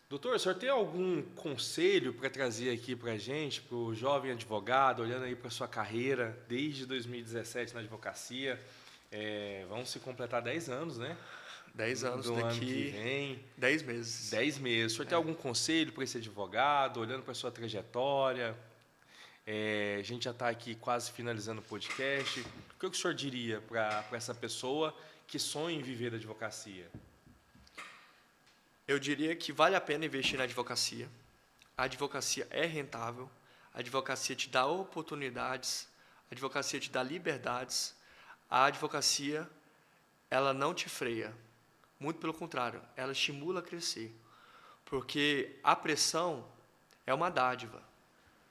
Doutor, o senhor tem algum conselho para trazer aqui para a gente, para o jovem advogado, olhando aí para a sua carreira, desde 2017 na advocacia, Vão se completar 10 anos, né? 10 anos do ano que daqui, vem. 10 meses. 10 meses. O senhor tem algum conselho para esse advogado, olhando para a sua trajetória? A gente já está aqui quase finalizando o podcast. O que o senhor diria para essa pessoa que sonha em viver da advocacia? Eu diria que vale a pena investir na advocacia. A advocacia é rentável, a advocacia te dá oportunidades, a advocacia te dá liberdades, a advocacia, ela não te freia. Muito pelo contrário, ela estimula a crescer. Porque a pressão é uma dádiva.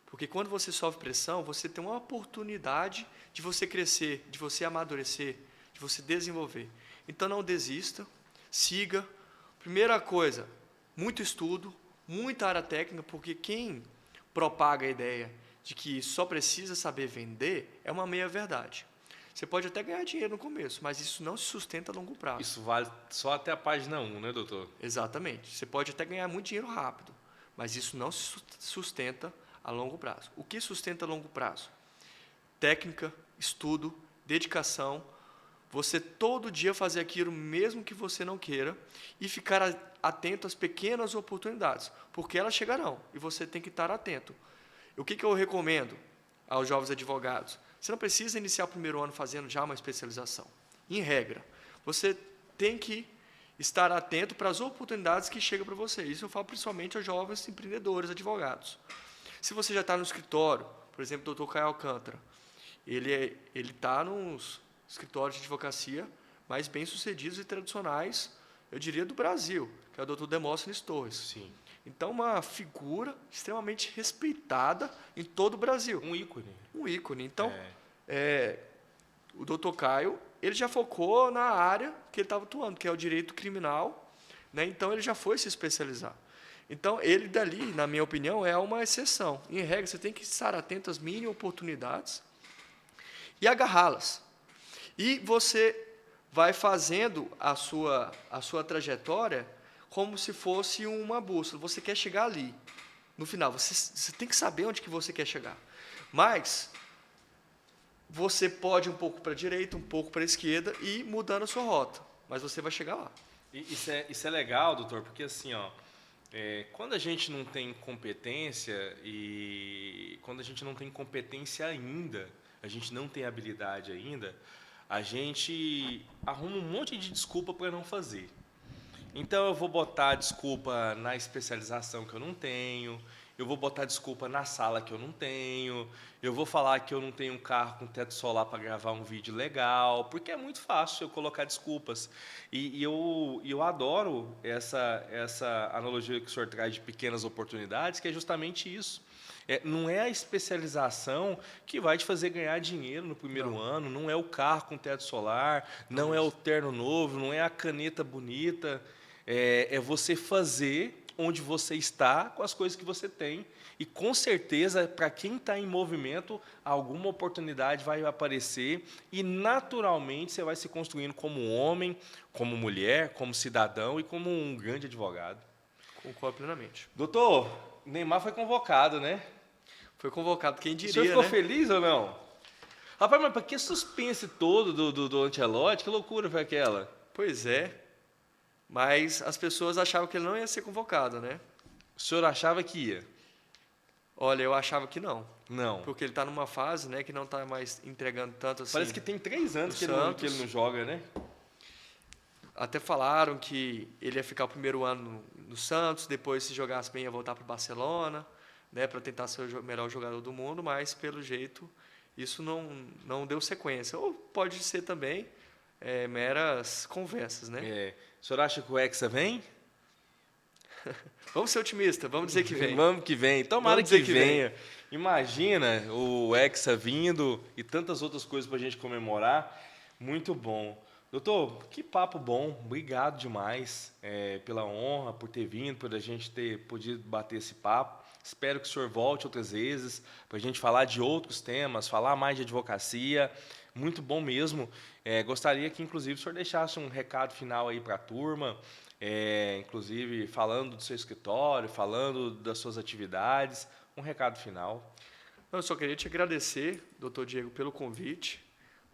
Porque quando você sofre pressão, você tem uma oportunidade de você crescer, de você amadurecer, de você desenvolver. Então não desista, siga. Primeira coisa, muito estudo, muita área técnica, porque quem propaga a ideia de que só precisa saber vender é uma meia-verdade. Você pode até ganhar dinheiro no começo, mas isso não se sustenta a longo prazo. Isso vale só até a página 1, né, doutor? Exatamente. Você pode até ganhar muito dinheiro rápido, mas isso não se sustenta a longo prazo. O que sustenta a longo prazo? Técnica, estudo, dedicação, você todo dia fazer aquilo mesmo que você não queira e ficar atento às pequenas oportunidades, porque elas chegarão e você tem que estar atento. O que eu recomendo aos jovens advogados? Você não precisa iniciar o primeiro ano fazendo já uma especialização. Em regra, você tem que estar atento para as oportunidades que chegam para você. Isso eu falo principalmente aos jovens empreendedores, advogados. Se você já está no escritório, por exemplo, o Dr. Caio Alcântara, ele está nos escritórios de advocacia mais bem-sucedidos e tradicionais, eu diria, do Brasil, que é o Dr. Demóstenes Torres. Sim. Então, uma figura extremamente respeitada em todo o Brasil. Um ícone. Um ícone. Então, o Dr. Caio, ele já focou na área que ele estava atuando, que é o direito criminal, né? Então, ele já foi se especializar. Então, ele dali, na minha opinião, é uma exceção. Em regra, você tem que estar atento às mini oportunidades e agarrá-las. E você vai fazendo a sua trajetória como se fosse uma bússola. Você quer chegar ali, no final. Você tem que saber onde que você quer chegar. Mas você pode ir um pouco para a direita, um pouco para a esquerda e ir mudando a sua rota. Mas você vai chegar lá. Isso é legal, doutor, porque assim, quando a gente não tem competência e quando a gente não tem competência ainda, a gente não tem habilidade ainda, a gente arruma um monte de desculpa para não fazer. Então eu vou botar desculpa na especialização que eu não tenho, eu vou botar desculpa na sala que eu não tenho, eu vou falar que eu não tenho um carro com teto solar para gravar um vídeo legal, porque é muito fácil eu colocar desculpas. E eu adoro essa analogia que o senhor traz de pequenas oportunidades, que é justamente isso. Não é a especialização que vai te fazer ganhar dinheiro no primeiro ano, não é o carro com teto solar, não é o terno novo, não é a caneta bonita, é você fazer onde você está com as coisas que você tem. E, com certeza, para quem está em movimento, alguma oportunidade vai aparecer e, naturalmente, você vai se construindo como homem, como mulher, como cidadão e como um grande advogado. Concordo plenamente. Doutor, Neymar foi convocado, né? Foi convocado, quem diria, O senhor ficou né? feliz ou não? Rapaz, mas para que suspense todo do Ancelotti? Que loucura foi aquela? Pois é, mas as pessoas achavam que ele não ia ser convocado, né? O senhor achava que ia? Olha, eu achava que não. Não. Porque ele está numa fase, né, que não está mais entregando tanto assim. Parece que tem 3 anos que ele não joga, né? Até falaram que ele ia ficar o primeiro ano no Santos, depois, se jogasse bem, ia voltar para o Barcelona, né, para tentar ser o melhor jogador do mundo, mas, pelo jeito, isso não deu sequência. Ou pode ser também meras conversas, né? O senhor acha que o Hexa vem? Vamos ser otimistas, vamos dizer que vem. Vamos que vem. Tomara Vamos que dizer que venha. Imagina o Hexa vindo e tantas outras coisas para a gente comemorar. Muito bom. Doutor, que papo bom. Obrigado demais pela honra, por ter vindo, por a gente ter podido bater esse papo. Espero que o senhor volte outras vezes para a gente falar de outros temas, falar mais de advocacia. Muito bom mesmo. Gostaria que, inclusive, o senhor deixasse um recado final aí para a turma, inclusive falando do seu escritório, falando das suas atividades. Um recado final. Eu só queria te agradecer, doutor Diego, pelo convite.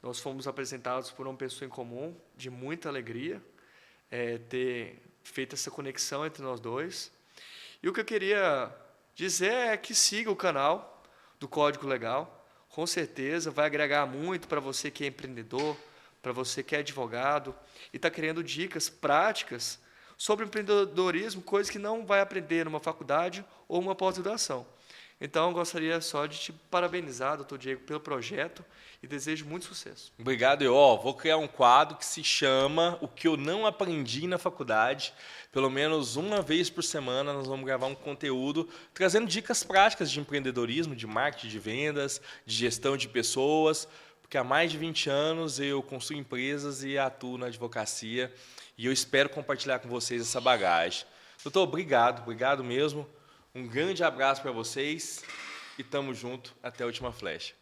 nós fomos apresentados por uma pessoa em comum, de muita alegria, ter feito essa conexão entre nós dois. E o que eu queria dizer é que siga o canal do Código Legal, com certeza vai agregar muito para você que é empreendedor, para você que é advogado e está querendo dicas práticas sobre empreendedorismo, coisas que não vai aprender numa faculdade ou uma pós-graduação. Então, eu gostaria só de te parabenizar, doutor Diego, pelo projeto e desejo muito sucesso. Obrigado. Vou criar um quadro que se chama O que eu não aprendi na faculdade. Pelo menos uma vez por semana nós vamos gravar um conteúdo trazendo dicas práticas de empreendedorismo, de marketing, de vendas, de gestão de pessoas, porque há mais de 20 anos eu construo empresas e atuo na advocacia e eu espero compartilhar com vocês essa bagagem. Doutor, obrigado mesmo. Um grande abraço para vocês e tamo junto até a última flecha.